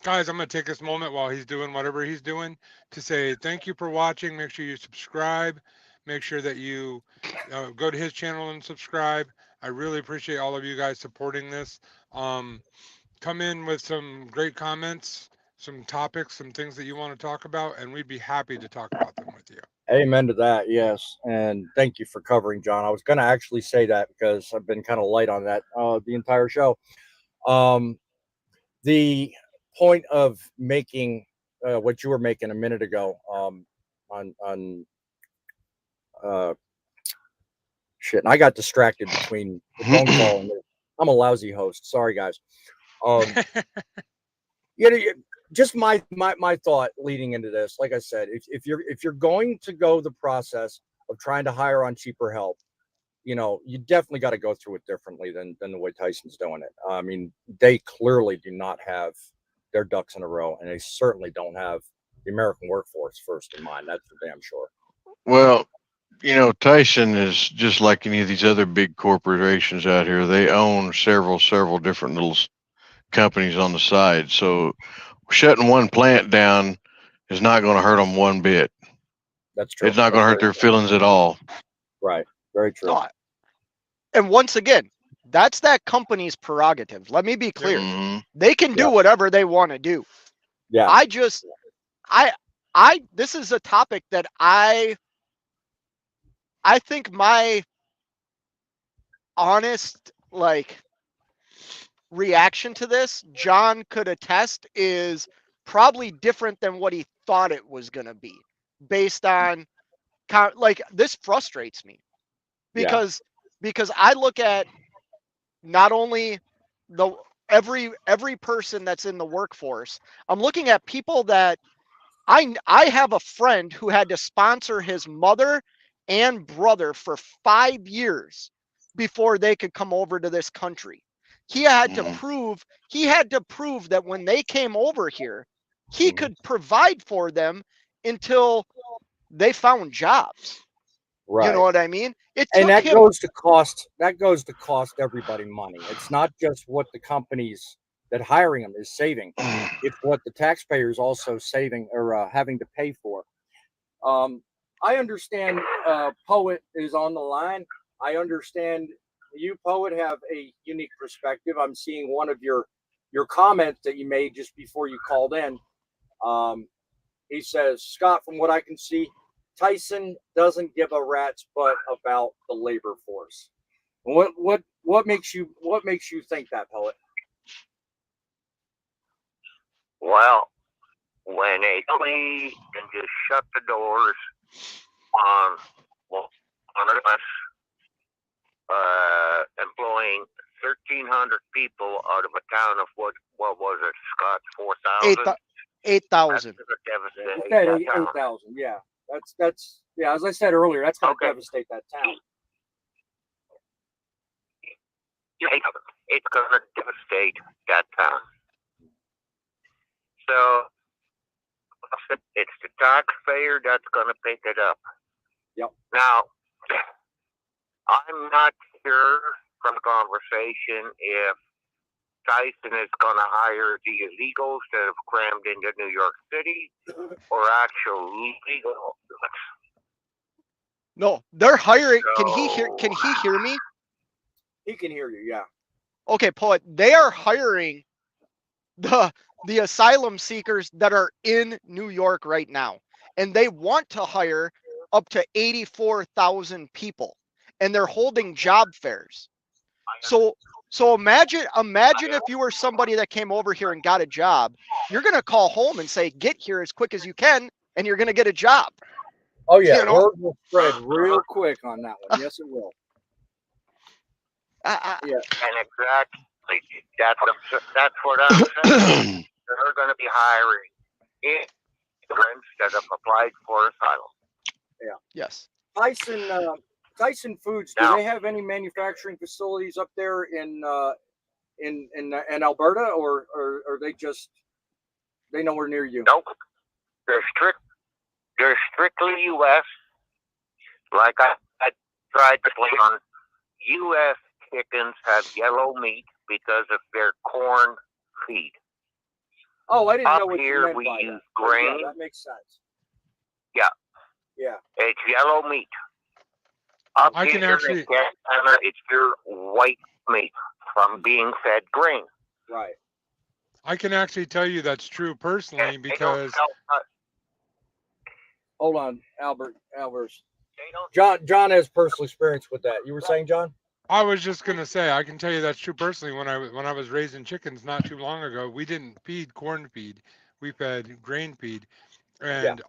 S3: Guys, I'm going to take this moment while he's doing whatever he's doing to say thank you for watching. Make sure you subscribe. Make sure that you go to his channel and subscribe. I really appreciate all of you guys supporting this. Come in with some great comments, some topics, some things that you want to talk about, and we'd be happy to talk about them with you.
S2: Amen to that. Yes. And thank you for covering, John. I was going to actually say that because I've been kind of light on that the entire show. Um, the point of making what you were making a minute ago on uh, shit. And I got distracted between the phone call and I'm a lousy host. Sorry, guys. Um, you know, just my thought leading into this. Like I said, if you're going to go the process of trying to hire on cheaper help, you definitely got to go through it differently than the way Tyson's doing it. I mean, they clearly do not have their ducks in a row, and they certainly don't have the American workforce first in mind. That's for damn sure.
S4: Well, Tyson is just like any of these other big corporations out here. They own several different little companies on the side. So shutting one plant down is not going to hurt them one bit.
S2: That's true.
S4: It's not going
S2: That's
S4: to hurt
S2: very
S4: their feelings at all.
S2: right. Very true.
S5: No, and once again, that's that company's prerogative. Let me be
S3: Yep.
S5: clear.
S4: Hmm.
S5: They can do
S2: Yeah.
S5: whatever they want to do.
S2: Yeah.
S5: I just I this is a topic that I think my honest reaction to this, John could attest, is probably different than what he thought it was going to be based on this frustrates me
S2: Yeah.
S5: because I look at not only the every person that's in the workforce. I'm looking at people that I have a friend who had to sponsor his mother and brother for 5 years before they could come over to this country. He had to
S4: Hmm.
S5: prove that when they came over here, he
S2: Mhm.
S5: could provide for them until they found jobs. You know
S2: Right.
S5: what I mean? It
S2: And
S5: took
S2: that
S5: him
S2: goes to cost. That goes to cost everybody money. It's not just what the companies that hiring them is saving. It's what the taxpayers also saving or having to pay for. Um, I understand Poet is on the line. I understand you, Poet, have a unique perspective. I'm seeing one of your comments that you made just before you called in. Um, he says, Scott, from what I can see, Tyson doesn't give a rat's butt about the labor force. What makes you think that, Poet?
S6: Well, when a company can just shut the doors on on us employing 1,300 people out of a town of what was it, Scott? 4,000.
S5: 8,000.
S6: That's devastating.
S2: It's at 8,000. Yeah, that's yeah. As I said earlier, that's going to
S6: Okay.
S2: devastate that town.
S6: It's going to devastate that town. So It's the taxpayer that's going to pick it up.
S2: Yep.
S6: Now, I'm not sure from the conversation if Tyson is going to hire the illegals that have crammed into New York City or actual legal.
S5: No, they're hiring. Can he hear me?
S2: He can hear you. Yeah.
S5: Okay, Poet. They are hiring the asylum seekers that are in New York right now, and they want to hire up to 84,000 people, and they're holding job fairs. So imagine if you were somebody that came over here and got a job. You're gonna call home and say, "Get here as quick as you can," and you're gonna get a job.
S2: Oh yeah,
S5: You know?
S2: word will spread real quick on that one. Yes, it will.
S5: Yeah.
S6: And exactly, that's what I'm saying. They're going to be hiring immigrants that have applied for asylum.
S2: Yeah.
S5: Yes.
S2: Tyson Foods. Do they have any manufacturing facilities up there in Alberta, or are they nowhere near you?
S6: Nope. They're strictly U.S. Like I tried to say on U.S. chickens have yellow meat because of their corn feed.
S2: Oh, I didn't know
S6: Up
S2: what you
S6: here
S2: meant
S6: we
S2: by
S6: use
S2: that.
S6: grain.
S2: Yeah, that makes sense.
S6: Yeah.
S2: Yeah.
S6: It's yellow meat. Up
S3: I
S6: here
S3: can actually-
S6: in Canada, it's your white meat from being fed grain.
S2: Right.
S3: I can actually tell you that's true personally
S6: They don't
S3: because
S6: sell,
S2: Hold on, Albert.
S6: they don't
S2: John has personal experience with that. You were saying, John?
S3: I was just gonna say I can tell you that's true personally. When I was raising chickens not too long ago, we didn't feed corn feed, we fed grain feed, and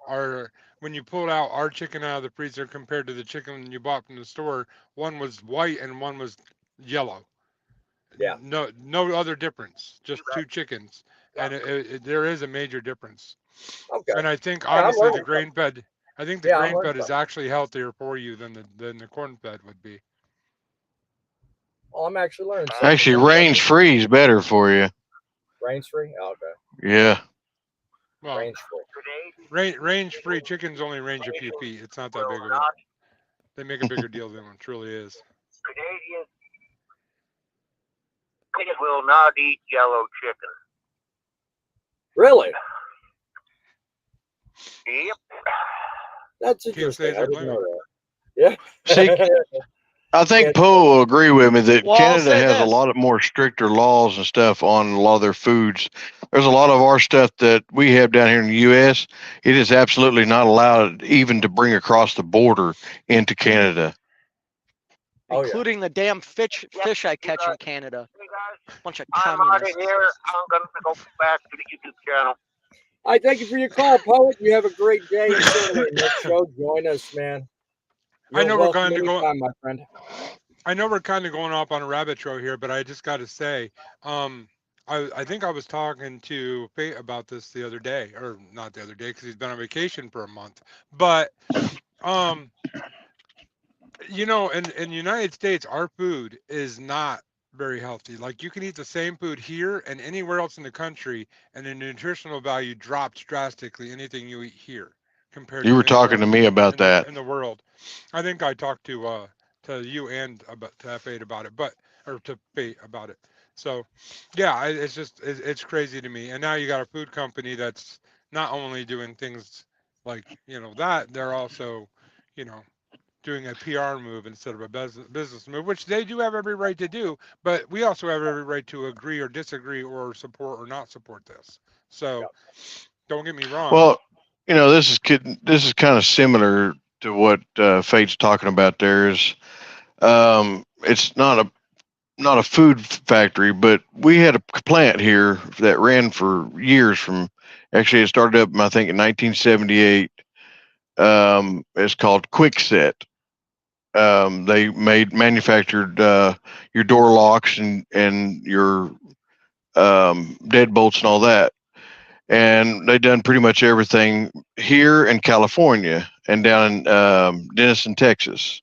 S3: when you pulled out our chicken out of the freezer compared to the chicken you bought from the store, one was white and one was yellow.
S2: Yeah.
S3: No other difference, just two chickens, and there is a major difference.
S2: Okay.
S3: And I think
S2: I'm
S3: honestly the
S2: learning
S3: grain fed, I think the
S2: Yeah, I'm
S3: grain
S2: learning
S3: fed is actually healthier for you than the corn fed would be.
S2: Oh, I'm actually learning something.
S4: Actually, range free is better for you.
S2: Range free? Oh, okay.
S4: Yeah.
S3: Well,
S2: Range free.
S3: range free chickens only range a few feet. It's not that big of a. They make a bigger deal than it truly is.
S6: Canadians will not eat yellow chicken.
S2: Really?
S6: Yep.
S2: That's
S3: Can't
S2: interesting.
S3: say
S2: I
S3: they're
S2: didn't know
S3: blue.
S2: that. Yeah.
S4: See, I think Poe will agree with me that
S5: Well, I'll
S4: Canada
S5: say
S4: has a
S5: this.
S4: lot of more stricter laws and stuff on a lot of their foods. There's a lot of our stuff that we have down here in the U.S. It is absolutely not allowed even to bring across the border into Canada.
S2: Oh, yeah.
S5: Including the damn fish I catch in Canada.
S6: Hey guys,
S5: Bunch of
S6: I'm out of
S5: communists.
S6: here. I'm going to go back to the YouTube channel.
S2: I thank you for your call, Poet. You have a great day. Certainly, next show, join us, man.
S3: I know
S2: You're
S3: we're
S2: welcome
S3: going to go.
S2: anytime, my friend.
S3: I know we're kind of going off on a rabbit trail here, but I just got to say, I think I was talking to Fate about this the other day, or not the other day, because he's been on vacation for a month. But, you know, in the United States, our food is not very healthy. Like you can eat the same food here and anywhere else in the country, and the nutritional value drops drastically. Anything you eat here compared
S4: You
S3: to
S4: were
S3: anywhere
S4: talking to
S3: else
S4: me about that.
S3: in the world. I think I talked to you and about to Fate about it, or to Fate about it. So, yeah, it's just it's crazy to me. And now you got a food company that's not only doing things like that, they're also, you know, doing a PR move instead of a business move, which they do have every right to do. But we also have every right to agree or disagree or support or not support this. So, don't get me wrong.
S4: Well, this is kind of similar to what Fate's talking about. It's not a food factory, but we had a plant here that ran for years. Actually, it started up, I think, in 1978. It's called Quickset. They manufactured your door locks and your deadbolts and all that. And they done pretty much everything here in California and down in Denison, Texas.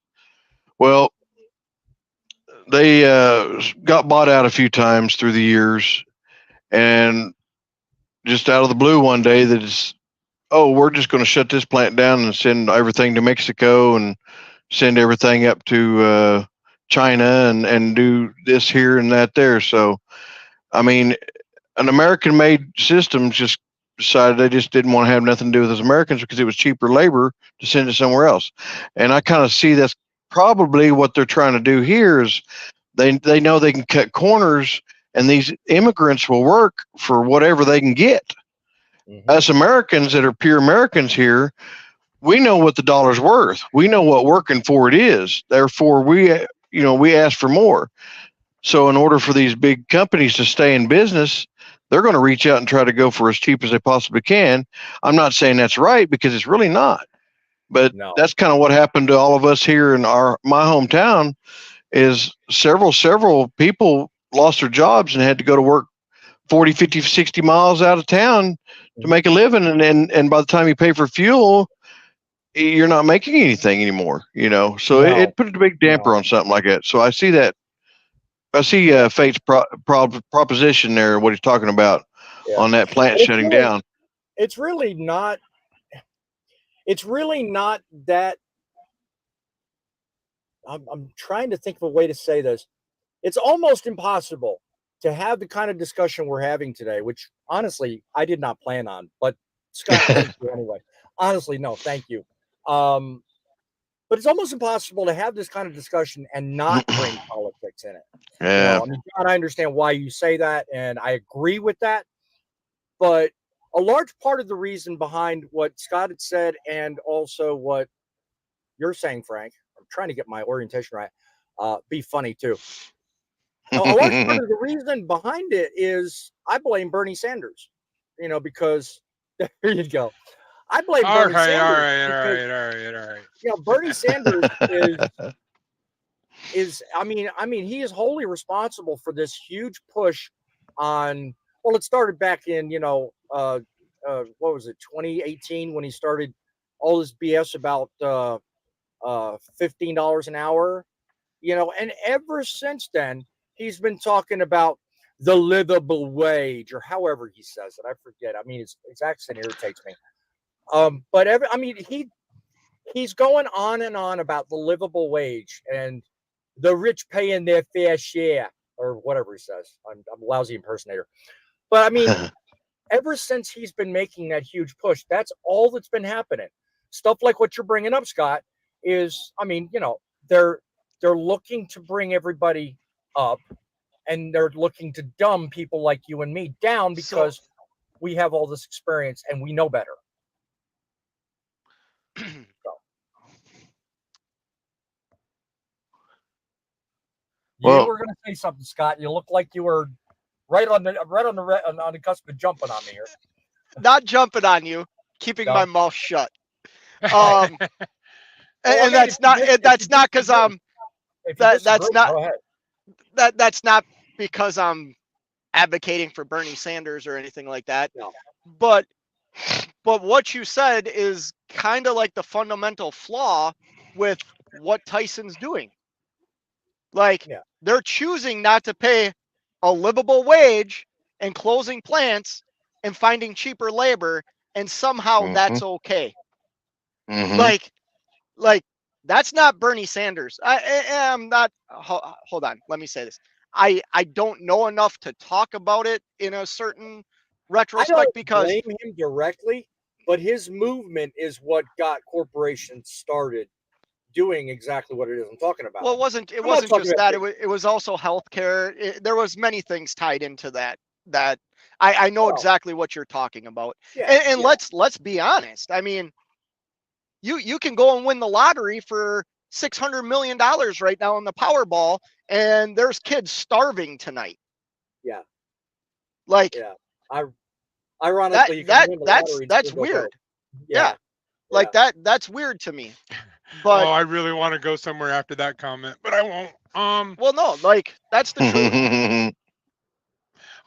S4: Well, they got bought out a few times through the years, and just out of the blue one day, they just oh, we're just going to shut this plant down and send everything to Mexico and send everything up to China and do this here and that there. So, I mean, an American made system just decided they just didn't want to have nothing to do with us Americans because it was cheaper labor to send it somewhere else. And I kind of see that's probably what they're trying to do here is they know they can cut corners and these immigrants will work for whatever they can get.
S2: Mhm.
S4: Us Americans that are pure Americans here, we know what the dollar's worth. We know what working for it is. Therefore, we ask for more. So, in order for these big companies to stay in business, they're going to reach out and try to go for as cheap as they possibly can. I'm not saying that's right because it's really not, but
S2: No.
S4: that's kind of what happened to all of us here in my hometown. Is several people lost their jobs and had to go to work 40, 50, 60 miles out of town to make a living, and by the time you pay for fuel, you're not making anything anymore. So
S2: No.
S4: it put a big damper
S2: No.
S4: on something like that. So I see that. I see Fate's proposition there, what he's talking about
S2: Yeah.
S4: on that plant
S2: And
S4: shutting down.
S2: it's really not. It's really not that. I'm trying to think of a way to say this. It's almost impossible to have the kind of discussion we're having today, which honestly I did not plan on. But Scott, thank you anyway. Honestly, no, thank you. But it's almost impossible to have this kind of discussion and not bring politics in it.
S4: Yeah.
S2: I mean, John, I understand why you say that, and I agree with that. But a large part of the reason behind what Scott had said and also what you're saying, Frank, I'm trying to get my orientation right, be funny too. A large part of the reason behind it is I blame Bernie Sanders, because there you go. I blame
S3: All
S2: Bernie
S3: right, all
S2: Sanders
S3: right, all
S2: because,
S3: right, all right.
S2: Bernie Sanders is I mean he is wholly responsible for this huge push on. Well, it started back in what was it, 2018, when he started all this BS about $15 an hour, and ever since then he's been talking about the livable wage, or however he says it. I forget. I mean, his accent irritates me. But he's going on and on about the livable wage and the rich paying their fair share, or whatever he says. I'm a lousy impersonator. But I mean, ever since he's been making that huge push, that's all that's been happening. Stuff like what you're bringing up, Scott, is, I mean, they're looking to bring everybody up, and they're looking to dumb people like you and me down because we have all this experience and we know better. You were going to say something, Scott. You look like you were right on the cusp of jumping on me here.
S5: Not jumping on you, keeping my mouth shut.
S2: Well,
S5: And that's not because that's not because I'm advocating for Bernie Sanders or anything like that.
S2: No.
S5: But what you said is kind of like the fundamental flaw with what Tyson's doing. Like, they're choosing not to pay a livable wage and closing plants and finding cheaper labor, and somehow that's okay. Like that's not Bernie Sanders. I am not. Hold on. Let me say this. I don't know enough to talk about it in a certain retrospect because
S2: I don't blame him directly, but his movement is what got corporations started doing exactly what it is I'm talking about.
S5: Well, it wasn't just that. It was also healthcare. There was many things tied into that. I know exactly what you're talking about. And let's be honest. I mean, you can go and win the lottery for $600 million right now in the Powerball, and there's kids starving tonight.
S2: Yeah.
S5: Like,
S2: ironically,
S5: that's weird. Yeah. Like that's weird to me. But
S3: I really want to go somewhere after that comment, but I won't.
S5: Well, no, like that's the truth.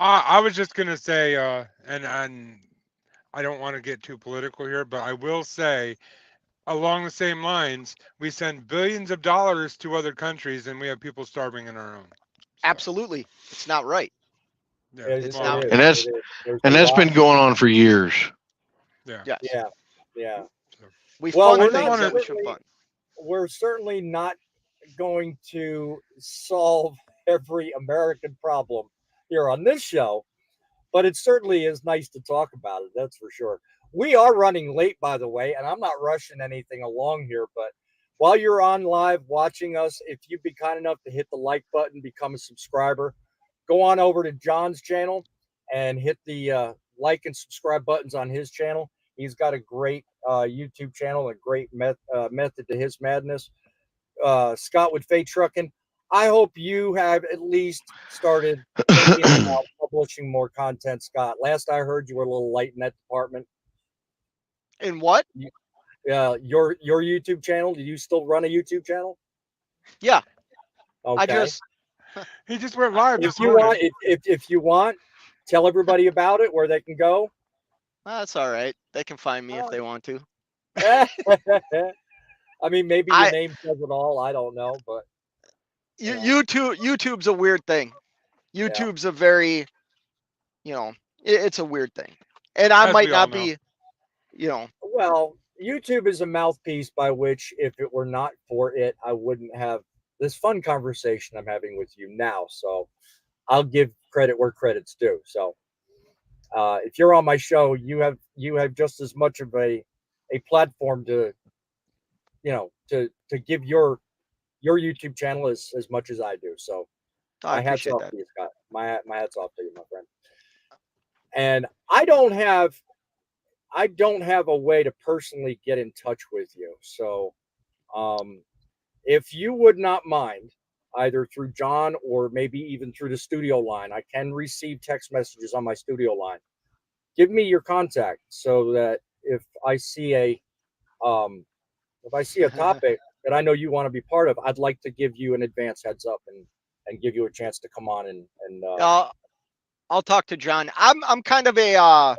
S3: I was just gonna say, and I don't want to get too political here, but I will say, along the same lines, we send billions of dollars to other countries, and we have people starving in our own. So.
S5: Absolutely, it's not right.
S3: Yeah,
S2: it's
S5: not.
S4: And that's been going on for years.
S3: Yeah.
S5: Yes.
S2: Yeah.
S3: So,
S5: We
S2: Well,
S5: fund
S2: we're
S3: I just
S2: not
S5: things that
S3: wanted,
S5: we should
S2: certainly
S5: fund.
S2: we're certainly not going to solve every American problem here on this show, but it certainly is nice to talk about it. That's for sure. We are running late, by the way, and I'm not rushing anything along here, but while you're on live watching us, if you'd be kind enough to hit the like button, become a subscriber, go on over to John's channel and hit the like and subscribe buttons on his channel. He's got a great YouTube channel, a great method to his madness. Scott with Fate Trucking. I hope you have at least started thinking about publishing more content, Scott. Last I heard, you were a little light in that department.
S5: In what?
S2: Your YouTube channel. Do you still run a YouTube channel?
S5: Yeah. I
S2: Okay.
S5: just
S3: he just went live
S2: If
S3: this
S2: you
S3: morning.
S2: want, if you want, tell everybody about it, where they can go.
S5: that's all right. They can find me if they want to.
S2: I mean, maybe your
S5: I
S2: name says it all. I don't know, but
S5: you,
S2: know.
S5: YouTube's a weird thing.
S2: Yeah.
S5: YouTube's a very, it's a weird thing. And I
S3: As
S5: might
S3: we all
S5: not
S3: know.
S5: be,
S2: Well, YouTube is a mouthpiece by which, if it were not for it, I wouldn't have this fun conversation I'm having with you now. So I'll give credit where credit's due. So if you're on my show, you have just as much of a platform to to give your YouTube channel as much as I do. So
S5: I
S2: my hat's
S5: appreciate
S2: off
S5: that.
S2: to you, Scott. My hat's off to you, my friend. And I don't have a way to personally get in touch with you. So if you would not mind, either through John or maybe even through the studio line, I can receive text messages on my studio line. Give me your contact so that if I see a topic that I know you want to be part of, I'd like to give you an advance heads up and give you a chance to come on and
S5: I'll talk to John. I'm kind of a I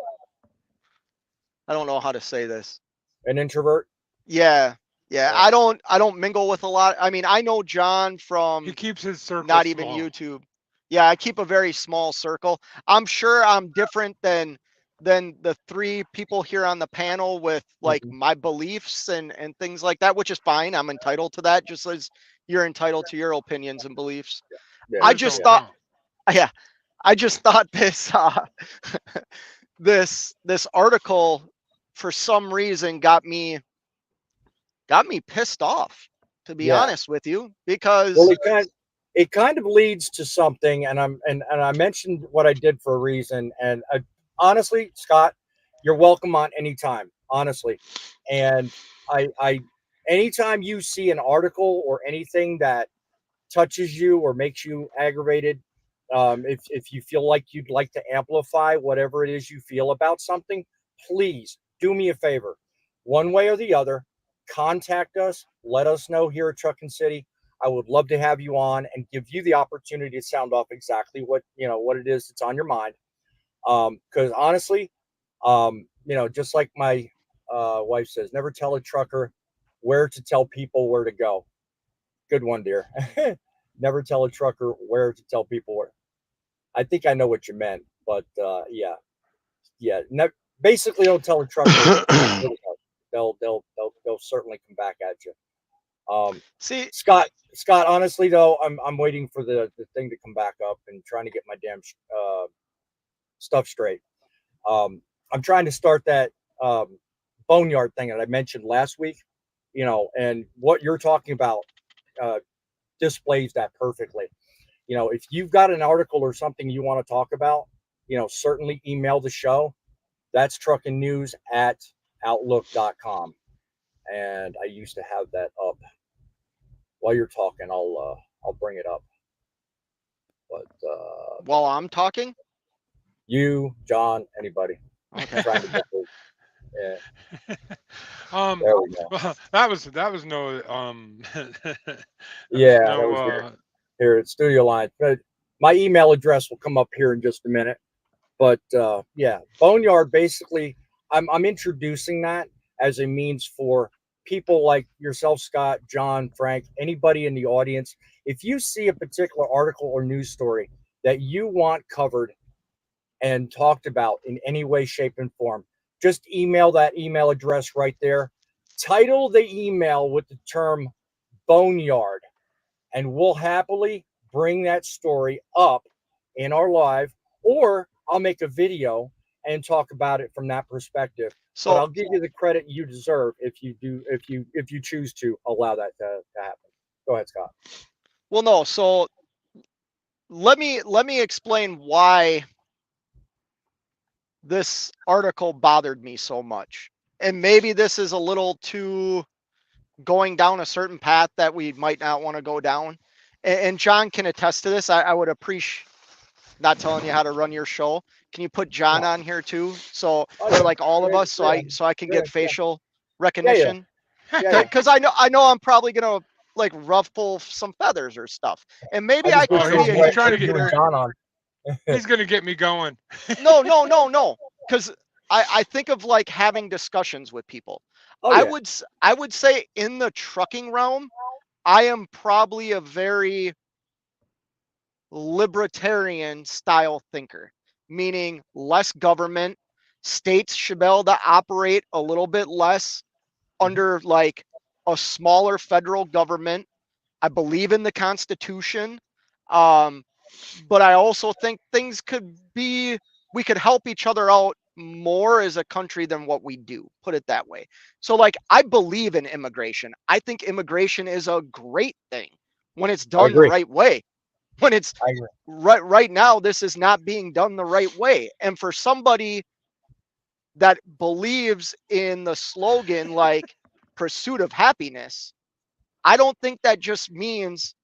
S5: don't know how to say this.
S2: an introvert.
S5: Yeah.
S2: Yeah.
S5: I don't mingle with a lot. I mean, I know John
S3: He
S5: from
S3: keeps his circle
S5: not even
S3: small.
S5: YouTube. Yeah, I keep a very small circle. I'm sure I'm different than the three people here on the panel with like
S2: Mhm.
S5: my beliefs and things like that, which is fine. I'm entitled to that, just as you're entitled to your opinions and beliefs.
S2: Yeah.
S5: I
S3: Yours
S5: just
S3: don't
S5: thought,
S3: count.
S5: yeah, I just thought this this article for some reason got me pissed off, to be
S2: Yeah.
S5: honest with you,
S2: Well,
S5: because
S2: it kind of leads to something, and I mentioned what I did for a reason. And honestly, Scott, you're welcome on anytime, honestly. And I anytime you see an article or anything that touches you or makes you aggravated, if you feel like you'd like to amplify whatever it is you feel about something, please do me a favor, one way or the other, contact us, let us know here at Truckin' City. I would love to have you on and give you the opportunity to sound off exactly what it is that's on your mind. Because honestly, just like my wife says, never tell a trucker where to tell people where to go. Good one, dear. Never tell a trucker where to tell people where. I think I know what you meant, but yeah. Basically, don't tell a trucker where to go. They'll certainly come back at you.
S5: see,
S2: Scott. Honestly though, I'm waiting for the thing to come back up and trying to get my damn stuff straight. I'm trying to start that boneyard thing that I mentioned last week. And what you're talking about uh, displays that perfectly. If you've got an article or something you want to talk about, certainly email the show. That's truckingnews@outlook.com. And I used to have that up. While you're talking, I'll bring it up. But
S5: while I'm talking,
S2: you, John, anybody
S5: okay.
S2: trying to get the, yeah,
S3: Um,
S2: there we go.
S3: well, that was no that
S2: Yeah,
S3: was
S2: that
S3: no
S2: was here at Studio Line. But my email address will come up here in just a minute. But yeah, Boneyard basically, I'm introducing that as a means for people like yourself, Scott, John, Frank, anybody in the audience. If you see a particular article or news story that you want covered and talked about in any way, shape, and form, just email that email address right there. Title the email with the term boneyard, and we'll happily bring that story up in our live, or I'll make a video and talk about it from that perspective. But I'll
S5: So
S2: give you the credit you deserve if you choose to allow that to happen. Go ahead, Scott.
S5: well, no. So let me explain why this article bothered me so much. And maybe this is a little too going down a certain path that we might not want to go down. And John can attest to this. I would appreciate not telling you how to run your show. Can you put John on here too? So for like all of us, so I can get facial recognition. Because I know I'm probably gonna like ruffle some feathers or stuff. And maybe I
S3: Oh,
S5: could be
S3: he's trying to
S2: you
S3: get
S2: and John on.
S3: he's gonna get me going.
S5: no. Because I think of like having discussions with people.
S2: Oh,
S5: I
S2: yeah.
S5: would say in the trucking realm, I am probably a very libertarian style thinker, meaning less government. States should be able to operate a little bit less under like a smaller federal government. I believe in the Constitution. But I also think things we could help each other out more as a country than what we do, put it that way. So like, I believe in immigration. I think immigration is a great thing when it's done the right way. When it's right now, this is not being done the right way. And for somebody that believes in the slogan, like pursuit of happiness, I don't think that just means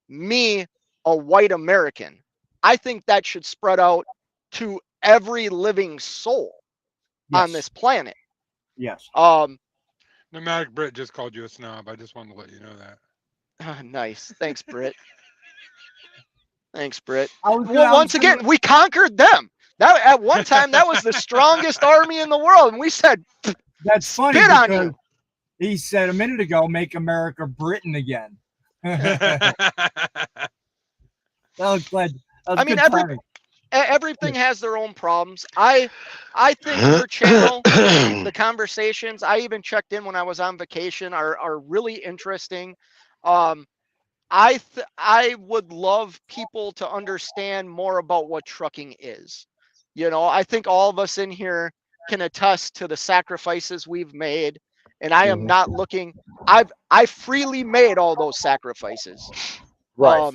S5: me, a white American. I think that should spread out to every living soul on this planet.
S2: Yes.
S3: Nomadic Brit just called you a snob. I just wanted to let you know that.
S5: Nice. Thanks, Britt. Thanks, Britt.
S7: Well,
S5: Once again, we conquered them. That at one time that was the strongest army in the world, and we said,
S7: that's funny
S5: "Spit on
S7: because
S5: you."
S7: he said a minute ago, "Make America Britain again." That was glad. That was
S5: I mean,
S7: good timing.
S5: everything has their own problems. I think your channel, the conversations, I even checked in when I was on vacation, are really interesting. I would love people to understand more about what trucking is. You know, I think all of us in here can attest to the sacrifices we've made, and I am not looking. I freely made all those sacrifices.
S2: Right.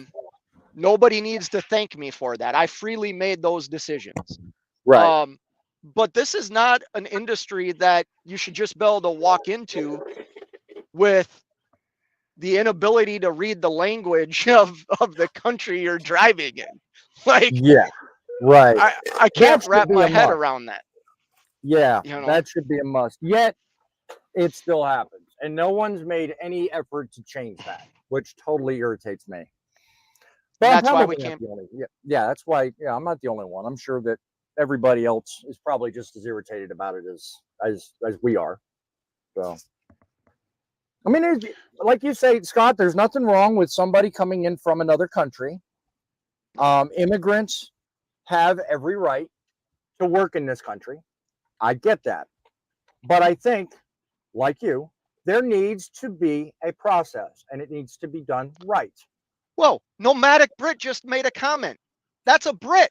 S5: Nobody needs to thank me for that. I freely made those decisions.
S2: Right.
S5: But this is not an industry that you should just be able to walk into with the inability to read the language of the country you're driving in. Like,
S2: yeah, right.
S5: I can't
S2: That
S5: wrap
S2: should be
S5: my
S2: a
S5: head
S2: must.
S5: around that.
S2: Yeah,
S5: You know?
S2: that should be a must. Yet it still happens, and no one's made any effort to change that, which totally irritates me. But
S5: And
S2: I'm
S5: that's why we
S2: probably not
S5: can't.
S2: the only. Yeah, that's why. Yeah, I'm not the only one. I'm sure that everybody else is probably just as irritated about it as we are. So, I mean, like you say, Scott, there's nothing wrong with somebody coming in from another country. Immigrants have every right to work in this country. I get that. But I think, like you, there needs to be a process, and it needs to be done right.
S5: Whoa, Nomadic Brit just made a comment. That's a Brit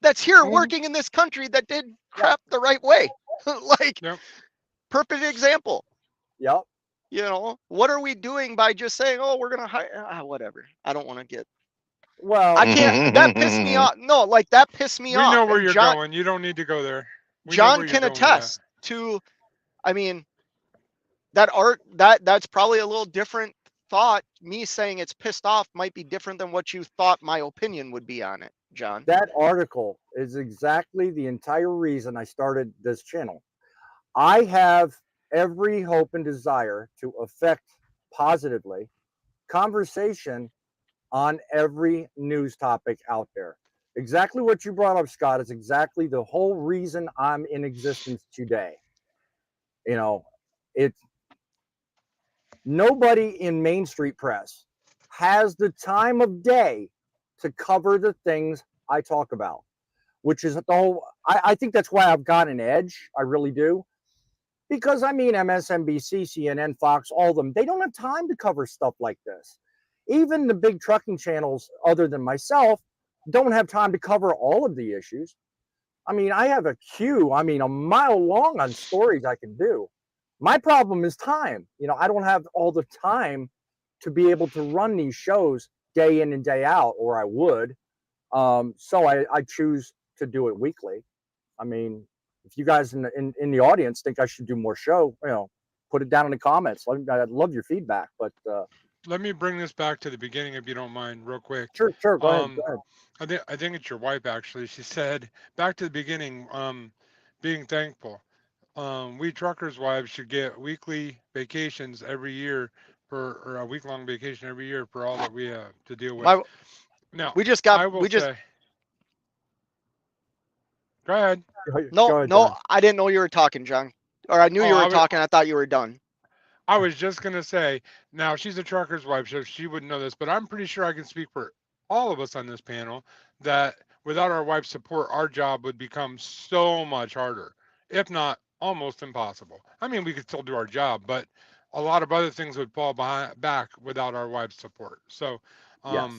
S5: that's here working in this country that did crap the right way. Like, perfect example.
S2: Yep.
S5: You know, what are we doing by just saying, "Oh, we're gonna hire"? Whatever. I don't want to get.
S2: Well,
S5: I can't. That pissed me off. No, like that pissed me off.
S3: We know where
S5: And
S3: you're going. You don't need to go there.
S5: John can attest to. I mean, that's probably a little different thought. Me saying it's pissed off might be different than what you thought my opinion would be on it, John.
S2: That article is exactly the entire reason I started this channel. I have every hope and desire to affect positively conversation on every news topic out there. Exactly what you brought up, Scott, is exactly the whole reason I'm in existence today. You know, it's nobody in Main Street press has the time of day to cover the things I talk about. which is the whole. I think that's why I've got an edge. I really do. Because I mean, MSNBC, CNN, Fox, all of them, they don't have time to cover stuff like this. Even the big trucking channels, other than myself, don't have time to cover all of the issues. I mean, I have a queue, I mean, a mile long on stories I can do. My problem is time. You know, I don't have all the time to be able to run these shows day in and day out, or I would. So I choose to do it weekly. I mean, if you guys in the audience think I should do more show, you know, put it down in the comments. I'd love your feedback. But
S3: Let me bring this back to the beginning, if you don't mind, real quick.
S2: sure, go ahead. Go ahead.
S3: I think it's your wife actually. She said back to the beginning, being thankful. We truckers' wives should get weekly vacations every year or a week-long vacation every year for all that we have to deal with. Now, I will say. Go ahead.
S5: No,
S2: Go ahead,
S5: no,
S2: John.
S5: I didn't know you were talking, John. Or I knew you were talking. I thought you were done.
S3: I was just gonna say, now she's a trucker's wife, so she wouldn't know this, but I'm pretty sure I can speak for all of us on this panel that without our wife's support, our job would become so much harder, if not almost impossible. I mean, we could still do our job, but a lot of other things would fall back without our wife's support. So,
S2: Yes.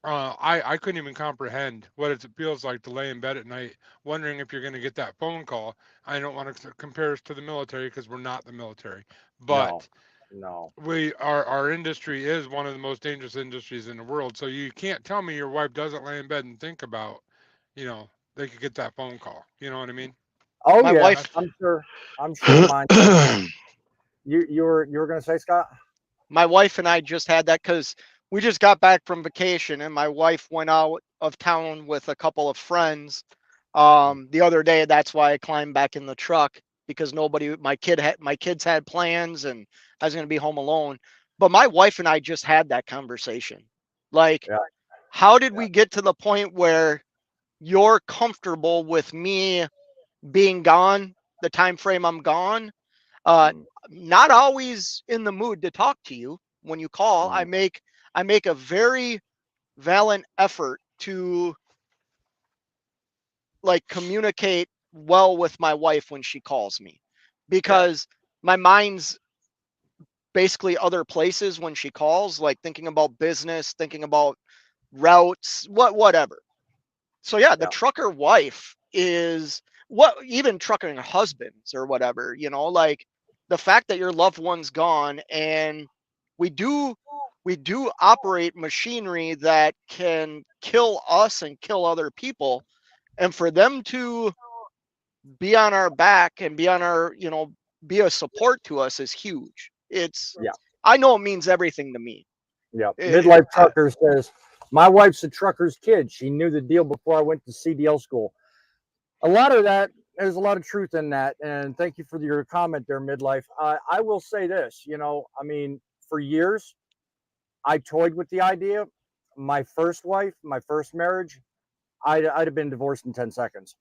S3: I couldn't even comprehend what it feels like to lay in bed at night wondering if you're going to get that phone call. I don't want to compare us to the military because we're not the military, but
S2: no.
S3: our industry is one of the most dangerous industries in the world. So you can't tell me your wife doesn't lay in bed and think about, you know, they could get that phone call. You know what I mean?
S2: Oh
S5: My
S2: yeah,
S5: wife-
S2: I'm sure mine does. You were gonna say, Scott?
S5: My wife and I just had that because we just got back from vacation, and my wife went out of town with a couple of friends the other day. That's why I climbed back in the truck, because my kids had plans, and I was going to be home alone. But my wife and I just had that conversation. Like,
S2: Yeah.
S5: how did we get to the point where you're comfortable with me being gone, the time frame I'm gone? Not always in the mood to talk to you when you call. I make a very valiant effort to like communicate well with my wife when she calls me, because my mind's basically other places when she calls, like thinking about business, thinking about routes, whatever. So yeah, the trucker wife is even trucking husbands or whatever, you know, like the fact that your loved one's gone, and we do operate machinery that can kill us and kill other people, and for them to be on our back and be on our, you know, be a support to us is huge. I know it means everything to me.
S2: Yeah. Midlife Trucker says, my wife's a trucker's kid. She knew the deal before I went to CDL school. A lot of that, there's a lot of truth in that. And thank you for your comment there, Midlife. I will say this, you know, I mean, for years, I toyed with the idea. My first wife, my first marriage, I'd have been divorced in 10 seconds.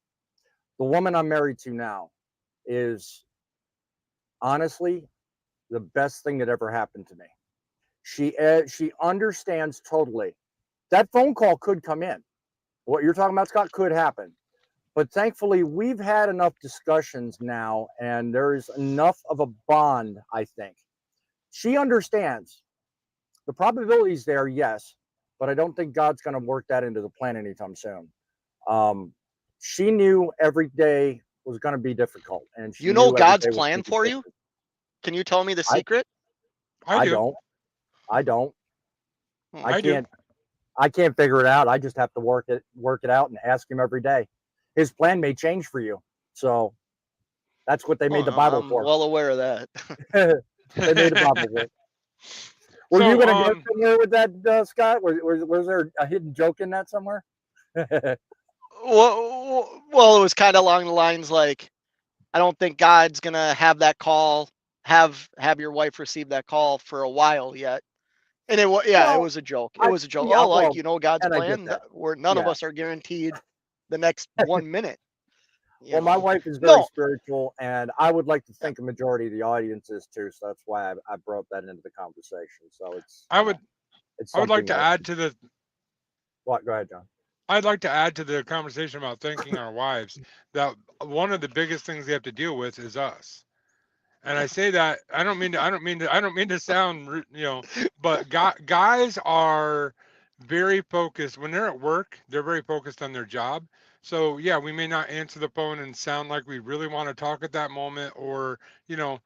S2: The woman I'm married to now is honestly the best thing that ever happened to me. She understands totally. That phone call could come in. What you're talking about, Scott, could happen. But thankfully, we've had enough discussions now, and there's enough of a bond, I think. She understands. The probability's there, yes, but I don't think God's going to work that into the plan anytime soon. She knew every day was going to be difficult, and
S5: you know God's plan for you. Can you tell me the secret?
S2: I don't.
S3: I can't.
S2: I can't figure it out. I just have to work it out and ask him every day. His plan may change for you, so that's what they made the Bible for.
S5: I'm well aware of that.
S2: They made the Bible for. Were you going to go somewhere with that, Scott? Was there a hidden joke in that somewhere?
S5: Well, it was kind of along the lines like, I don't think God's gonna have that call, have your wife receive that call for a while yet. And it was a joke. It was a joke. You know, God's plan, where none of us are guaranteed the next 1 minute.
S2: Well, my wife is very spiritual, and I would like to think a majority of the audience is too. So that's why I brought that into the conversation. So
S3: I would like to add to the.
S2: What? Go ahead, John.
S3: I'd like to add to the conversation about thanking our wives that one of the biggest things they have to deal with is us. And I say that I don't mean to sound but guys are very focused when they're at work. They're very focused on their job. So yeah, we may not answer the phone and sound like we really want to talk at that moment, or you know,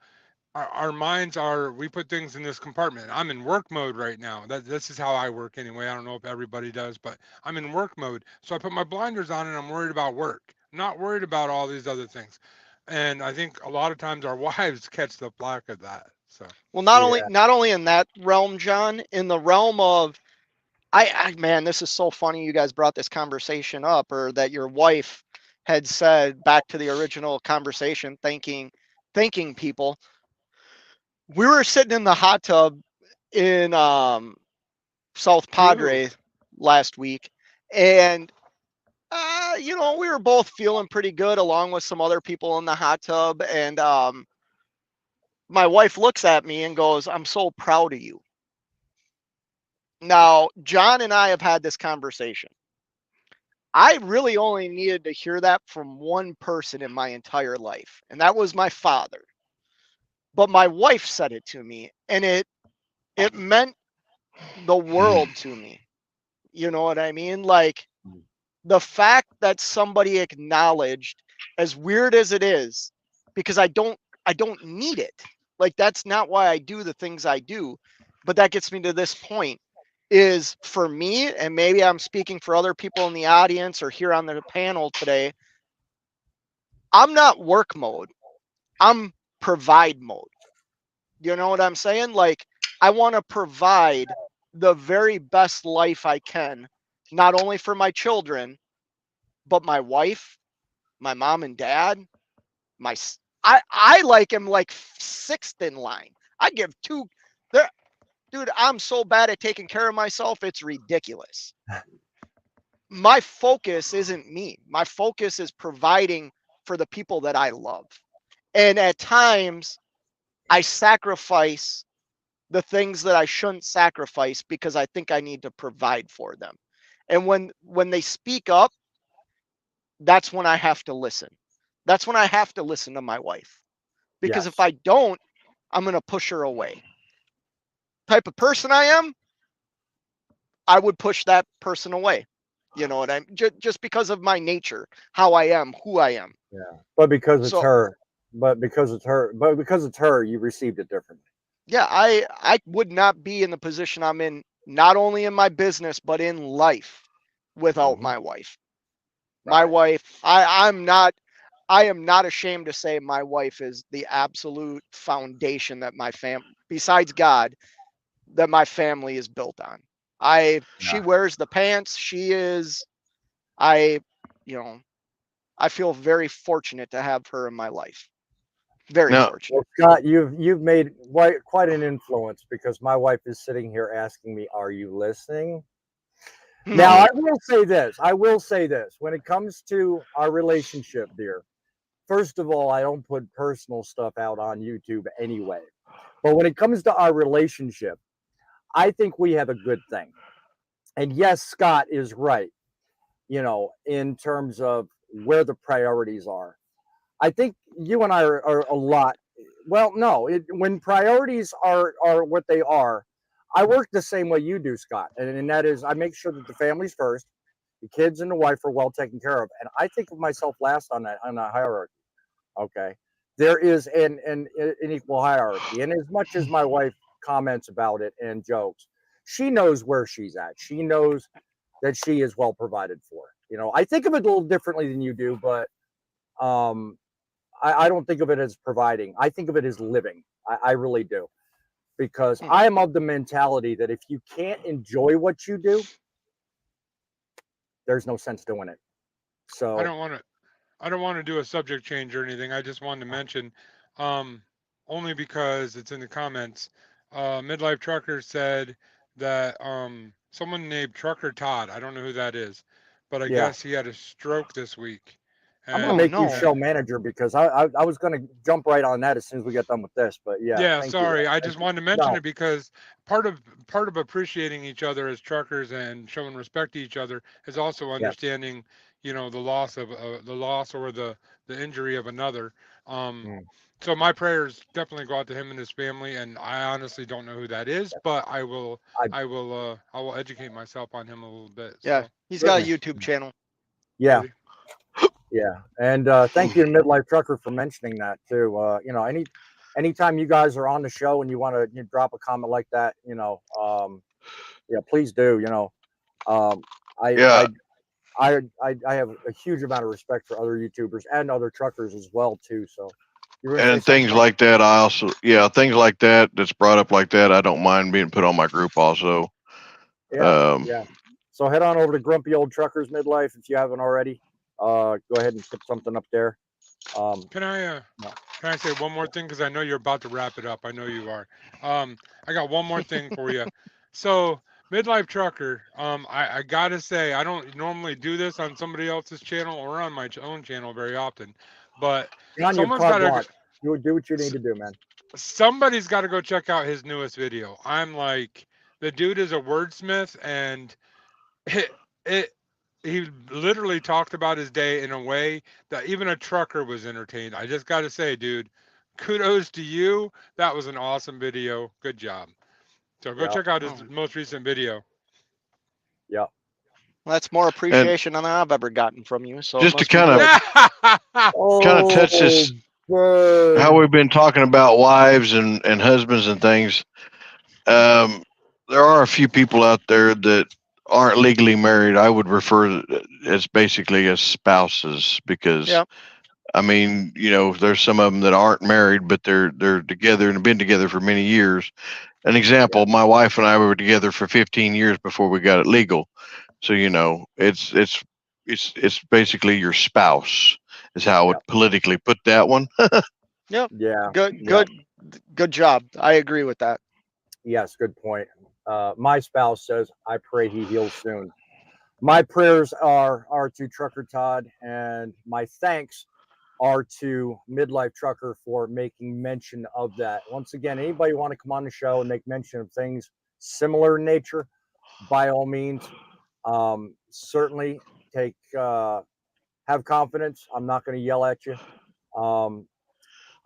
S3: our minds are, we put things in this compartment. I'm in work mode right now. This is how I work anyway. I don't know if everybody does, but I'm in work mode. So I put my blinders on and I'm worried about work. I'm not worried about all these other things. And I think a lot of times our wives catch the flack of that. So
S5: Well,
S2: Yeah.
S5: not only in that realm, John, in the realm of man, this is so funny you guys brought this conversation up, or that your wife had said back to the original conversation, thanking people. We were sitting in the hot tub in South
S3: Woohoo.
S5: Padre last week, and we were both feeling pretty good along with some other people in the hot tub, and my wife looks at me and goes, "I'm so proud of you." Now, John and I have had this conversation. I really only needed to hear that from one person in my entire life, and that was my father. But my wife said it to me, and it meant the world to me. You know what I mean? Like, the fact that somebody acknowledged, as weird as it is, because I don't need it. Like, that's not why I do the things I do. But that gets me to this point, is for me, and maybe I'm speaking for other people in the audience or here on the panel today, I'm not work mode. I'm provide mode. You know what I'm saying? Like, I want to provide the very best life I can, not only for my children, but my wife, my mom and dad, I like him like sixth in line. I give two. There, dude, I'm so bad at taking care of myself, it's ridiculous. My focus isn't me. My focus is providing for the people that I love. And at times, I sacrifice the things that I shouldn't sacrifice because I think I need to provide for them. And when they speak up, that's when I have to listen. That's when I have to listen to my wife. Because if
S2: Yes.
S5: I don't, I'm going to push her away. Type of person I am, I would push that person away. You know what I'm just because of my nature, how I am, who I am.
S2: Yeah. But because it's
S5: So
S2: her, but because it's her, you received it differently.
S5: yeah, I would not be in the position I'm in, not only in my business but in life, without
S2: Hmm.
S5: my wife. My
S2: Right.
S5: wife, I am not ashamed to say my wife is the absolute foundation that besides God, that my family is built on. She
S2: Yeah.
S5: wears the pants. She is I you know, I feel very fortunate to have her in my life. Very
S4: Now,
S2: Well,
S5: fortunate.
S2: Scott, you've made quite an influence because my wife is sitting here asking me, "Are you listening?" Now,
S5: No.
S2: I will say this. I will say this. When it comes to our relationship, dear, first of all, I don't put personal stuff out on YouTube anyway. But when it comes to our relationship, I think we have a good thing. And yes, Scott is right, in terms of where the priorities are. I think you and I are a lot. Well, no, when priorities are what they are, I work the same way you do, Scott, and that is I make sure that the family's first, the kids and the wife are well taken care of, and I think of myself last on that hierarchy. Okay, there is an equal hierarchy, and as much as my wife comments about it and jokes, she knows where she's at. She knows that she is well provided for. I think of it a little differently than you do, but um, I don't think of it as providing. I think of it as living. I really do. Because
S5: Hmm.
S2: I am of the mentality that if you can't enjoy what you do, there's no sense doing it.
S3: I
S2: So,
S3: don't want to I don't want to do a subject change or anything. I just wanted to mention, um, only because it's in the comments. Midlife Trucker said that someone named Trucker Todd, I don't know who that is, but I
S2: yeah.
S3: guess he had a stroke this week.
S2: I'm
S3: And
S2: gonna make you
S5: no.
S2: show manager because I was gonna jump right on that as soon as we get done with this. But yeah,
S3: yeah,
S2: thank
S3: sorry.
S2: you.
S3: I just wanted to mention
S2: No,
S3: it because part of appreciating each other as truckers and showing respect to each other is also
S2: yes,
S3: understanding, the loss of the loss or the injury of another. Um,
S2: mm,
S3: so my prayers definitely go out to him and his family, and I honestly don't know who that is, but
S2: I
S3: I will educate myself on him a little bit.
S5: Yeah,
S3: So
S5: he's got a
S2: certainly,
S5: YouTube channel.
S2: yeah,
S3: does he?
S2: yeah, and thank you to Midlife Trucker for mentioning that too. Anytime you guys are on the show and you want to drop a comment like that, yeah, please do. Um, I
S4: Yeah,
S2: I I have a huge amount of respect for other YouTubers and other truckers as well too. So you were gonna say
S4: and
S2: something,
S4: things
S2: Frank?
S4: like that. I also, yeah, things like that that's brought up like that. I don't mind being put on my group also.
S2: Yeah,
S4: Um,
S2: yeah. So head on over to Grumpy Old Truckers Midlife if you haven't already. Go ahead and put something up there.
S3: Can I
S2: No.
S3: can I say one more thing? Because I know you're about to wrap it up. I know you are. I got one more thing for you. So, Midlife Trucker, I gotta say, I don't normally do this on somebody else's channel or on my own channel very often, but
S2: John, you've
S3: someone's
S2: caught
S3: gotta
S2: block. You do what you need
S3: s-
S2: to do, man.
S3: somebody's got to go check out his newest video. I'm like, the dude is a wordsmith, and it, it he literally talked about his day in a way that even a trucker was entertained. I just got to say, dude, kudos to you. That was an awesome video. Good job. So go
S2: Yeah,
S3: check out his
S5: Oh,
S3: most recent video.
S2: yeah.
S5: that's more
S4: and
S5: appreciation than I've ever gotten from you, so it
S4: just to
S5: must be
S4: kind of
S5: good.
S4: touch
S2: Oh,
S4: this, how
S2: bird.
S4: we've been talking about wives and husbands and things. Um, there are a few people out there that aren't legally married. I would refer as basically as spouses because
S5: Yeah.
S4: I mean, there's some of them that aren't married, but they're together and have been together for many years. An
S2: Yeah,
S4: example: my wife and I were together for 15 years before we got it legal. So it's basically your spouse is how I
S2: yeah,
S4: would politically put that one.
S5: Yep.
S2: yeah,
S5: Good.
S2: yeah.
S5: Good job. I agree with that.
S2: Yes, good point. My spouse says, I pray he heals soon. My prayers are to Trucker Todd, and my thanks are to Midlife Trucker for making mention of that. Once again, anybody want to come on the show and make mention of things similar in nature, by all means, certainly have confidence. I'm not going to yell at you. Um,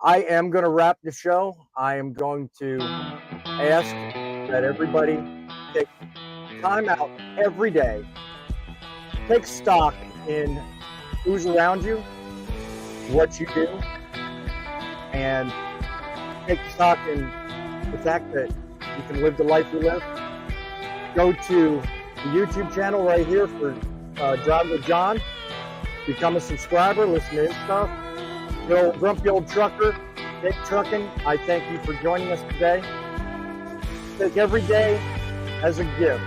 S2: I am going to wrap the show. I am going to ask that everybody take time out every day, take stock in who's around you, what you do, and take stock in the fact that you can live the life you live. Go to the YouTube channel right here for Drive with John. Become a subscriber, listen to his stuff. Bill, Grumpy Old Trucker, Dick Trucking, I thank you for joining us today. Take every day as a gift.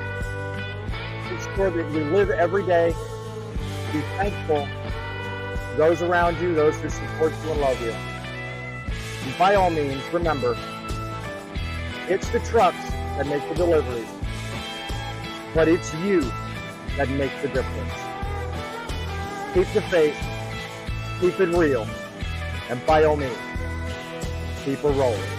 S2: Make sure that you live every day. Be thankful to those around you, those who support you and love you. And by all means, remember, it's the trucks that make the deliveries, but it's you that makes the difference. Keep the faith, keep it real, and by all means, keep it rolling.